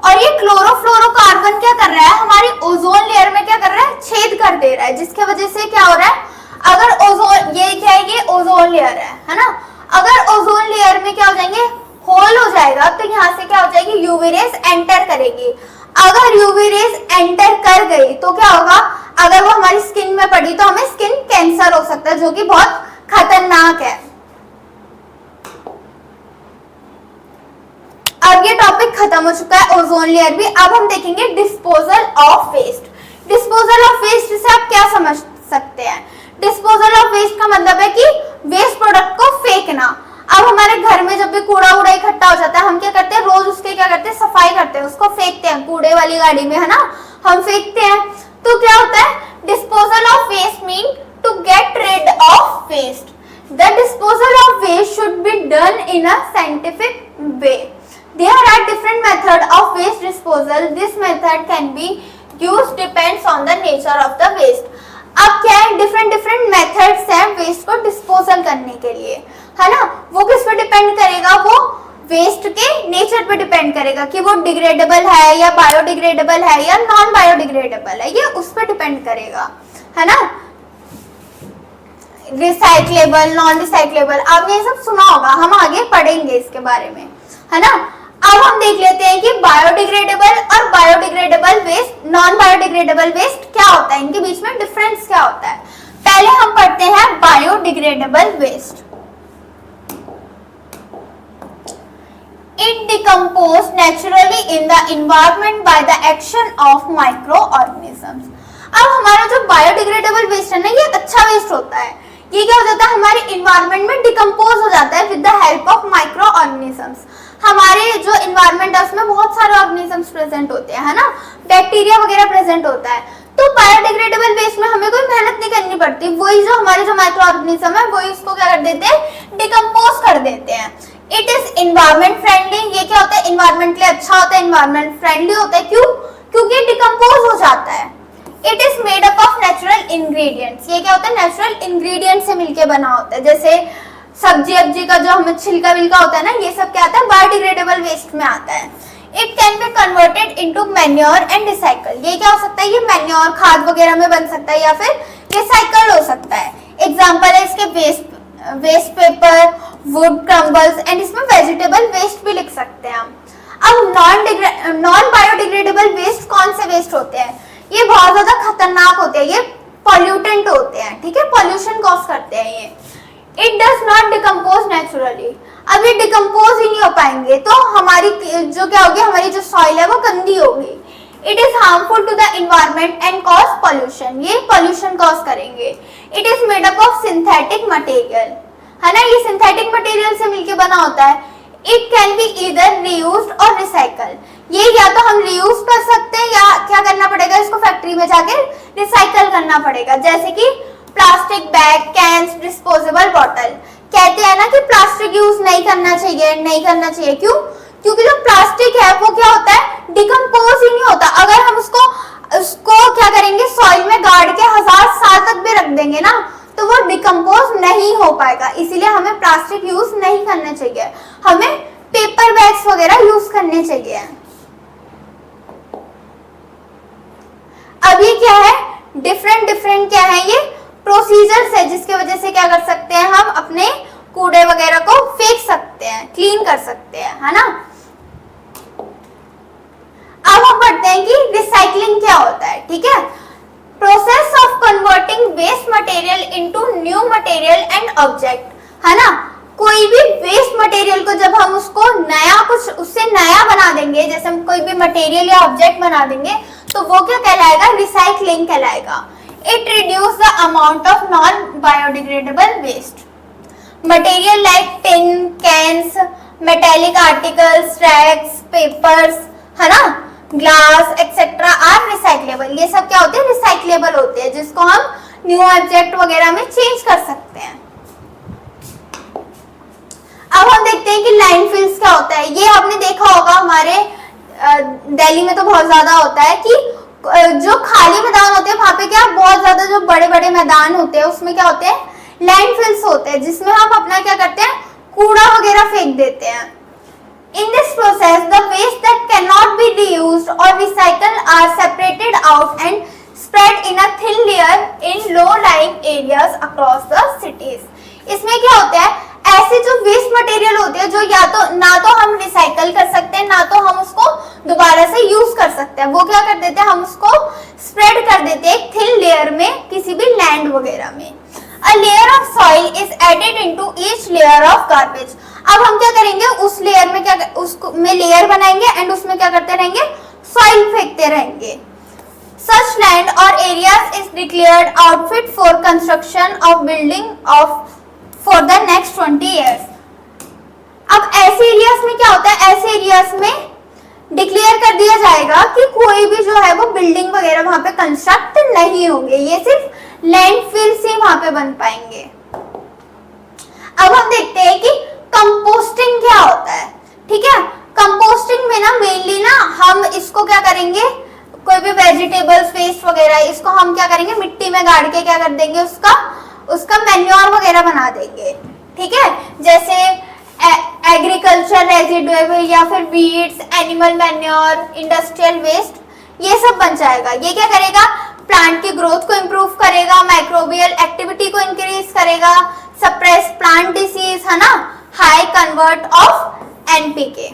Speaker 1: और ये क्लोरोफ्लोरोकार्बन क्या कर रहा है, हमारी ओजोन लेयर में क्या कर रहा है, छेद कर दे रहा है, जिसकी वजह से क्या हो रहा है, अगर ओजोन, ये क्या है, ये ओजोन लेयर है ना, अगर ओजोन लेयर में क्या हो जाएंगे, होल हो जाएगा, तो यहाँ से क्या हो जाएगी, यूवी रेज एंटर करेगी। अगर यूवी रेज एंटर कर गई तो क्या होगा, अगर वो हमारी स्किन में पड़ी तो हमें स्किन कैंसर हो सकता है, जो कि बहुत खतरनाक है। अब ये टॉपिक खत्म हो चुका है, ओजोन लेयर भी। अब हम देखेंगे disposal of waste. Disposal of waste से आप क्या समझ सकते हैं, डिस्पोजल ऑफ वेस्ट का मतलब है कि वेस्ट प्रोडक्ट को फेंकना। अब हमारे घर में जब भी कूड़ा उड़ा इकट्ठा हो जाता है, हम क्या करते हैं, रोज उसके क्या करते हैं, सफाई करते हैं, उसको फेंकते हैं कूड़े वाली गाड़ी में, है ना, हम फेंकते हैं। तो क्या होता है, disposal of waste mean to get rid of waste. The disposal of waste should be done in a scientific way. There are different methods of waste disposal. This method can be used depends on the nature of the waste. अब क्या है, डिफरेंट मेथड्स हैं वेस्ट को डिस्पोजल करने के लिए, है ना। वो किस पे डिपेंड करेगा, वो वेस्ट के नेचर पे डिपेंड करेगा कि वो डिग्रेडेबल है या बायोडिग्रेडेबल है या नॉन बायोडिग्रेडेबल है, ये उस पे डिपेंड करेगा, है ना। रिसाइक्लेबल, नॉन रिसाइक्लेबल, आपने ये सब सुना होगा, हम आगे पढ़ेंगे इसके बारे में, है ना। अब हम देख लेते हैं कि बायोडिग्रेडेबल और biodegradable waste, non biodegradable waste क्या होता है, इनके बीच में डिफरेंस क्या होता है। पहले हम पढ़ते हैं biodegradable waste. It decomposes naturally in the environment by the action of microorganisms. अब हमारा जो बायोडिग्रेडेबल वेस्ट है ना, ये अच्छा वेस्ट होता है। ये क्या हो जाता है, हमारे इन्वायरमेंट में डिकम्पोज हो जाता है with the help of micro organisms. हमारे जो इन्वायरमेंट है उसमें बहुत सारे ऑर्गेनिजम्स प्रेजेंट होते हैं, है ना, बैक्टीरिया वगैरह प्रेजेंट होता है। तो बायोडिग्रेडेबल वेस्ट में हमें कोई मेहनत नहीं करनी पड़ती, वही जो हमारे जो माइक्रो ऑर्गेनिज्म है वही उसको क्या कर देते हैं, डिकम्पोज कर देते हैं। It is environment friendly. ये क्या होता है, इन्वायरमेंट के लिए अच्छा होता है, इन्वायरमेंट फ्रेंडली होता है। क्यों, क्योंकि डिकम्पोज हो जाता है। It is made up of natural ingredients. ये क्या होता है, नेचुरल इंग्रेडिएंट से मिलके बना होता है। जैसे सब्जी अब्जी का जो हमें छिलका विलका होता है ना, ये सब क्या आता है, बायोडिग्रेडेबल वेस्ट में आता है। It can be converted into manure and recycle. ये क्या हो सकता है, ये मैन्योर खाद वगैरह में बन सकता है या फिर रिसाइकल हो सकता है। एग्जांपल है इसके waste paper, wood crumbles and इसमें वेजिटेबल वेस्ट भी लिख सकते हैं हम। अब नॉन बायोडिग्रेडेबल वेस्ट कौन से वेस्ट होते हैं, ये बहुत ज्यादा खतरनाक होते हैं, ये पॉल्यूटेंट होते हैं, ठीक है, पॉल्यूशन कॉज करते हैं ये। It does not decompose naturally. अब ये डिकम्पोज ही नहीं हो पाएंगे तो हमारी जो क्या होगी, हमारी जो सॉइल है वो गंदी होगी। It is harmful to the environment and cause pollution. ये पॉल्यूशन कॉज करेंगे। It is made up of synthetic material, है ना, ये सिंथेटिक मटेरियल से मिलके बना होता है। It can be either reused और रिसाइकल। ये या तो हम रीयूज कर सकते हैं या क्या करना पड़ेगा, इसको फैक्ट्री में जाके रिसाइकल करना पड़ेगा। जैसे कि plastic bag, cans, disposable bottle. कहते हैं ना कि प्लास्टिक यूज नहीं करना चाहिए, क्यों, क्योंकि जो प्लास्टिक है वो क्या होता है, डिकम्पोज ही नहीं होता। अगर हम उसको क्या करेंगे, सॉइल में गाड़ के 1000 साल तक भी रख देंगे ना, तो वो डिकम्पोज नहीं हो पाएगा। इसीलिए हमें प्लास्टिक यूज नहीं करना चाहिए, हमें पेपर बैग्स वगैरह यूज करने चाहिए। अब ये क्या है, डिफरेंट क्या है, ये प्रोसीजर्स है जिसकी वजह से क्या कर सकते हैं, हम अपने कूड़े वगैरह को फेंक सकते हैं, क्लीन कर सकते हैं, है ना। अब हम पढ़ते हैं कि रिसाइकलिंग क्या होता है, ठीक है। Process of converting waste material into new material and object, है ना। कोई भी वेस्ट मटेरियल को जब हम उसको नया, कुछ उससे नया बना देंगे, जैसे हम कोई भी मटेरियल या ऑब्जेक्ट बना देंगे, तो वो क्या कहलाएगा, रिसाइकलिंग कहलाएगा। It reduces the amount of non-biodegradable waste. Material like tin, cans, metallic articles, racks, papers, है ना, glass, etc. are recyclable. ये सब क्या होते हैं, रिसाइक्लेबल होते हैं, जिसको हम न्यू ऑब्जेक्ट वगैरह में चेंज कर सकते हैं। अब हम देखते हैं कि लैंडफिल्स क्या होता है। ये आपने देखा होगा हमारे दिल्ली में तो बहुत ज्यादा होता है कि जो खाली मैदान होते हैं वहां पे क्या बहुत ज्यादा जो बड़े बड़े मैदान होते हैं उसमें क्या होते हैं, लैंडफिल्स होते हैं, जिसमें हम अपना क्या करते हैं, कूड़ा वगैरह फेंक देते हैं। In this process, the waste that cannot be reused or recycled are separated out and spread in a thin layer in low-lying areas across the cities. इसमें क्या होता है, ऐसे जो वेस्ट मटेरियल होते हैं जो या तो ना तो हम रिसाइकल कर सकते हैं ना तो हम उसको दोबारा से यूज कर सकते हैं, वो क्या कर देते हैं, हम उसको स्प्रेड कर देते हैं एक थिन लेयर में किसी भी लैंड वगैरह में। A layer of soil is added into each layer of garbage. अब हम क्या करेंगे, उस लेयर में क्या उसको में लेयर बनाएंगे एंड उसमें क्या करते रहेंगे, सॉइल फेंकते रहेंगे। Such land or areas is declared unfit for construction of building of for the next 20 years. अब ऐसे एरियाज में क्या होता है, ऐसे एरियाज में डिक्लेयर कर दिया जाएगा कि कोई भी जो है वो बिल्डिंग वगैरह वहां पे कंस्ट्रक्ट नहीं होंगे, ये सिर्फ लैंडफिल से वहां पे बन पाएंगे। अब हम देखते हैं कि कंपोस्टिंग क्या होता है। ठीक है, कंपोस्टिंग में ना मेनली ना हम इसको क्या करेंगे, कोई भी वेजिटेबल्स वेस्ट वगैरह इसको हम क्या करेंगे, मिट्टी में गाड़ के क्या कर देंगे, उसका मैन्योर वगैरह बना देंगे। ठीक है, जैसे एग्रीकल्चर रेजिडुअल या फिर weeds, animal manure, industrial waste, ये सब बन जाएगा। ये क्या करेगा, प्लांट की ग्रोथ को इंप्रूव करेगा, माइक्रोबियल एक्टिविटी को इंक्रीज करेगा, सप्रेस प्लांट डिसीज, है ना, हाई कन्वर्ट ऑफ एनपीके।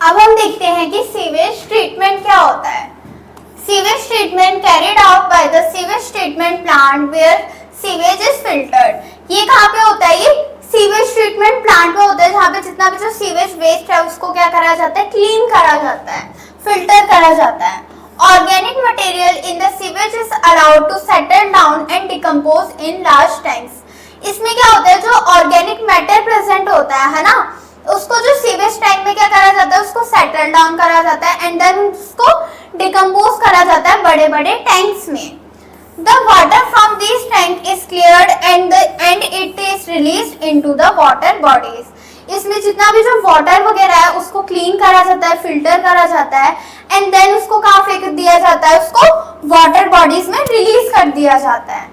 Speaker 1: अब हम देखते हैं कि सीवेज ट्रीटमेंट क्या होता है। Sewage treatment carried out by the sewage treatment plant where sewage is filtered. ये कहाँ पे होता है, ये सीवेज ट्रीटमेंट प्लांट में होता है जहाँ पे जितना भी जो सीवेज वेस्ट है उसको क्या करा जाता है, क्लीन करा जाता है, फिल्टर करा जाता है। Organic material in the sewage is allowed to settle down and decompose in large tanks. इसमें क्या होता है, जो ऑर्गेनिक मैटर प्रेजेंट होता है ना, उसको जो सीवेज टैंक में क्या करा जाता है, उसको सेटल डाउन करा जाता है एंड देन उसको डिकम्पोज करा जाता है बड़े बड़े टैंक्स में। The water from these tanks is cleared and it is released into the water bodies. इसमें जितना भी जो वाटर वगैरह है उसको क्लीन करा जाता है, फिल्टर करा जाता है एंड देन उसको कहाँ फेंक दिया जाता है, उसको वाटर बॉडीज में रिलीज कर दिया जाता है।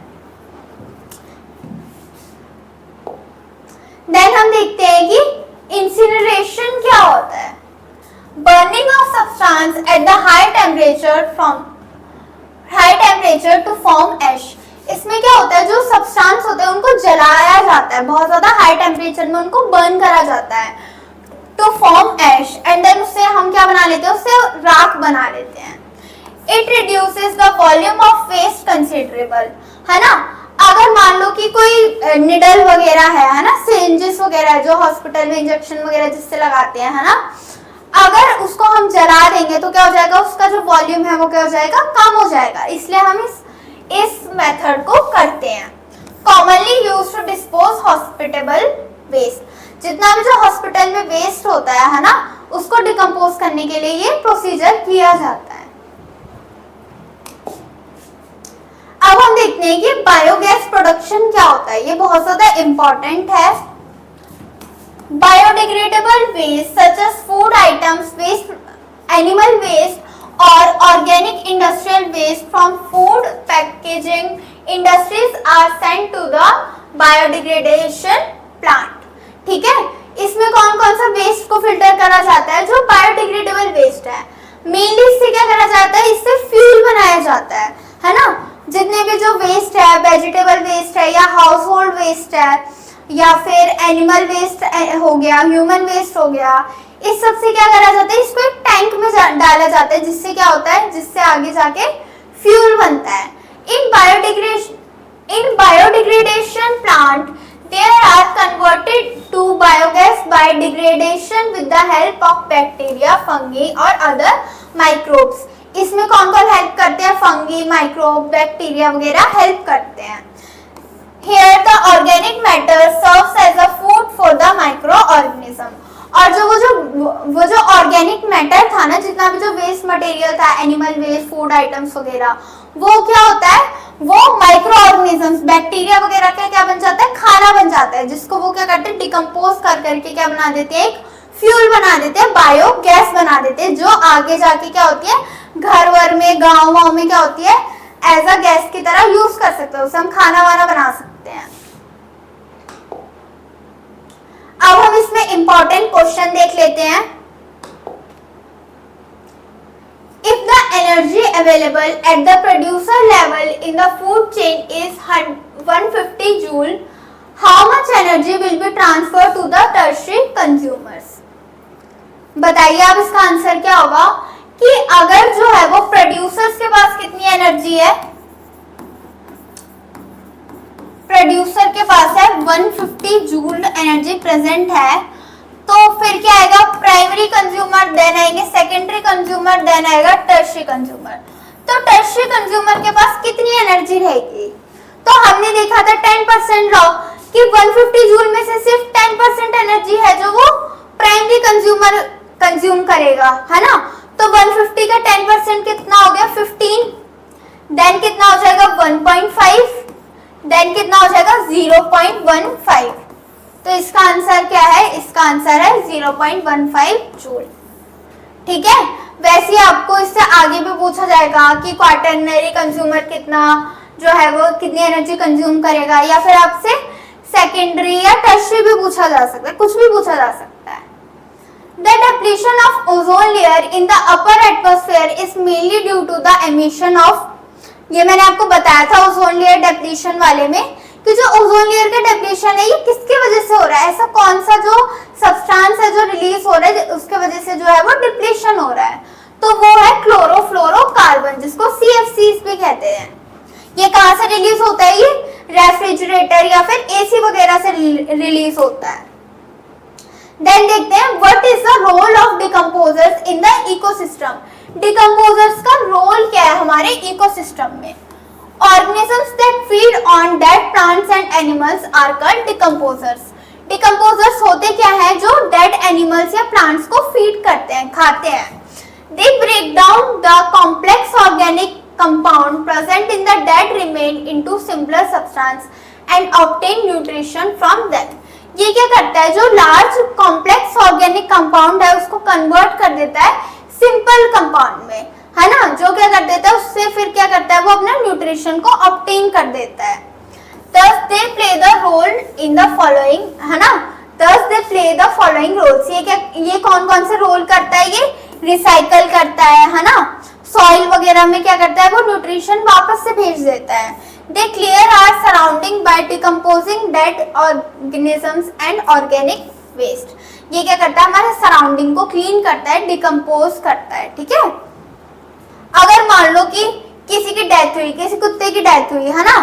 Speaker 1: देन हम देखते हैं कि इंसिनरेशन क्या होता है। Burning of substance at the high temperature to form ash. इसमें क्या होता है, जो सब्सटेंस होते हैं उनको जलाया जाता है, बहुत ज्यादा हाई टेम्परेचर में उनको बर्न करा जाता है to form ash and then उससे हम क्या बना लेते हैं, उससे राख बना लेते हैं। It reduces the volume of waste considerable, है ना। अगर मान लो कि कोई निडल वगैरह है ना, सिरिंजेस वगैरह जो हॉस्पिटल में इंजेक्शन वगैरह जिससे लगाते हैं, है ना, अगर उसको हम जला देंगे तो क्या हो जाएगा, उसका जो वॉल्यूम है वो क्या हो जाएगा, कम हो जाएगा। इसलिए हम इस मेथड को करते हैं। Commonly used to dispose hospital waste. जितना भी जो हॉस्पिटल में वेस्ट होता है ना, उसको डिकम्पोज करने के लिए ये प्रोसीजर किया जाता है। अब हम देखते हैं कि बायोगैस प्रोडक्शन क्या होता है, ये बहुत ज्यादा इंपॉर्टेंट है। Biodegradable waste such as food items waste, animal waste or organic industrial waste from food packaging industries are sent to the biodegradation plant. ठीक है, इसमें कौन कौन सा वेस्ट को फिल्टर करा जाता है, जो बायोडिग्रेडेबल वेस्ट है। मेनली इससे क्या करा जाता है, इससे फ्यूल बनाया जाता है ना। जितने भी जो वेस्ट है, वेजिटेबल वेस्ट है या हाउस होल्ड वेस्ट है या फिर एनिमल वेस्ट हो गया, ह्यूमन वेस्ट हो गया, इस सब से क्या करा जाता है, इसको एक टैंक में डाला जाता है, जिससे क्या होता है, जिससे आगे जाके फ्यूल बनता है। In biodegradation plant there are converted to biogas by degradation with the help of bacteria, fungi और अदर माइक्रोब्स। इसमें कौन कौन हेल्प करते हैं, फंगी, माइक्रोब, बैक्टीरिया वगैरह हेल्प करते हैं। Here the organic matter serves as a food for the microorganism. और वो जो ऑर्गेनिक मैटर था ना, जितना भी जो वेस्ट मटेरियल था, एनिमल वेस्ट, फूड आइटम्स वगैरह, वो क्या होता है, वो माइक्रो ऑर्गेनिजम्स बैक्टीरिया वगैरह का क्या बन जाता है, खाना बन जाता है, जिसको वो क्या करते हैं, डिकम्पोज कर करके क्या बना देते हैं, एक फ्यूल बना देते हैं, बायो गैस बना देते हैं, जो आगे जाके क्या होती है, घर वर में, गाँव वाँव में क्या होती है, एज अ गैस की तरह यूज कर सकते हैं, उसे हम खाना वाना बना सकते हैं। अब हम इसमें इंपॉर्टेंट क्वेश्चन देख लेते हैं। If the energy available at the producer level in the food chain is 150 joule, how much energy will be transferred to the tertiary consumers? बताइए आप इसका आंसर क्या होगा कि अगर जो है वो प्रोड्यूसर्स के पास कितनी एनर्जी है, प्रोड्यूसर के पास है 150 जूल एनर्जी प्रेजेंट है, तो फिर क्या आएगा, प्राइमरी कंज्यूमर, देन आएंगे सेकेंडरी कंज्यूमर, देन आएगा टर्शियरी कंज्यूमर। तो टर्शियरी कंज्यूमर के पास कितनी एनर्जी रहेगी, तो हमने देखा था 10% लॉ कि 150 जूल में से सिर्फ 10% एनर्जी है जो वो प्राइमरी कंज्यूमर कंज्यूम करेगा, है ना। तो 150 का 10% कितना हो गया, 15, देन कितना हो जाएगा 1.5, देन कितना हो जाएगा 0.15। तो इसका आंसर क्या है, इसका आंसर है 0.15 जूल। ठीक है, वैसे आपको इससे आगे भी पूछा जाएगा कि क्वार्टरनरी कंज्यूमर कितना जो है वो कितनी एनर्जी कंज्यूम करेगा, या फिर आपसे सेकेंडरी या टर्शियरी भी पूछा जा सकता है, कुछ भी पूछा जा सकता है। The depletion of ozone layer in the upper atmosphere is mainly due to the emission of, ये मैंने आपको बताया था ओजोन लेयर डिप्लीशन वाले में कि जो ओजोन लेयर का डिप्लीशन है ये किसकी वजह से हो रहा है, ऐसा कौन सा जो सब्सटेंस है जो रिलीज हो रहा है उसके वजह से जो है वो डिप्लीशन हो रहा है, तो वो है क्लोरोफ्लोरोकार्बन, जिसको CFCs भी कहते हैं। ये कहाँ से रिलीज होता है, ये रेफ्रिजरेटर या फिर AC वगैरह से रिलीज होता है। देन देखते हैं what is the role of decomposers in the ecosystem. Decomposers का रोल क्या है हमारे इकोसिस्टम में। Organisms that feed on dead plants and animals are called decomposers. Decomposers होते क्या है, जो dead animals या plants को feed करते हैं, खाते हैं। They break down the complex organic compound present in the dead remain into simpler substance and obtain nutrition from them. ये क्या करता है, जो large complex organic compound है उसको convert कर देता है simple compound में, है ना, जो क्या कर देता है उससे फिर क्या करता है वो अपना न्यूट्रिशन को ऑब्टेन कर देता है। Thus they play the role in the following, है ना, Thus they play the following roles। ये कौन कौन से रोल करता है, ये रिसाइकल करता है ना, सॉइल वगैरह में क्या करता है वो न्यूट्रिशन वापस से भेज देता है। They clear our surrounding by decomposing dead organisms and organic waste। ये क्या करता है, हमारे सराउंडिंग को क्लीन करता है, डिकम्पोज करता है। ठीक है, अगर मान लो कि किसी की डेथ हुई, किसी कुत्ते की डेथ हुई, है ना,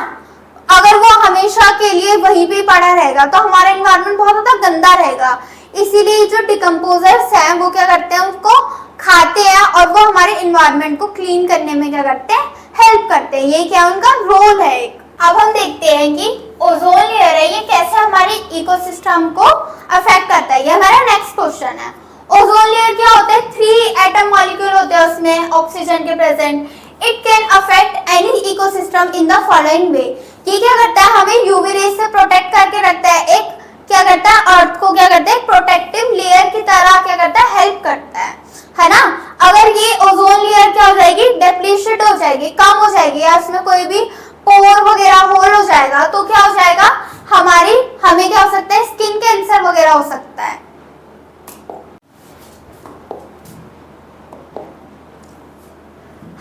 Speaker 1: अगर वो हमेशा के लिए वहीं पे पड़ा रहेगा तो हमारा एनवायरनमेंट बहुत ज्यादा गंदा रहेगा। इसीलिए जो डिकम्पोजर्स हैं वो क्या करते हैं, उसको खाते हैं और वो हमारे एनवायरनमेंट को क्लीन करने में क्या करते हैं, हेल्प करते हैं। ये क्या उनका रोल है। अब हम देखते हैं कि ओजोन लेयर है ये कैसे हमारे इकोसिस्टम को अफेक्ट करता है। ये हमारा नेक्स्ट क्वेश्चन है। ओजोन लेयर क्या होता है, 3 एटम मॉलिक्यूल होते हैं उसमें ऑक्सीजन के present. It can affect any ecosystem in the following वे। ये क्या करता है, हमें यूवी रेज से प्रोटेक्ट करके रखता है, एक क्या करता है अर्थ को क्या करता है प्रोटेक्टिव लेयर की तरह क्या करता है हेल्प करता है ना। अगर ये ओजोन लेयर क्या हो जाएगी, डिप्लीटेड हो जाएगी, कम हो जाएगी, या उसमें कोई भी पोर वगैरह होल हो जाएगा तो क्या हो जाएगा, हमें क्या हो सकता है, स्किन कैंसर वगैरह हो सकता है।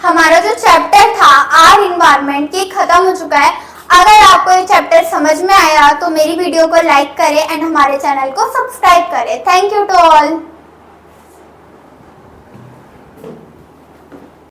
Speaker 1: हमारा जो चैप्टर था आर इन्वायरमेंट की खत्म हो चुका है। अगर आपको ये चैप्टर समझ में आया तो मेरी वीडियो को लाइक करें एंड हमारे चैनल को सब्सक्राइब करें। Thank you to all.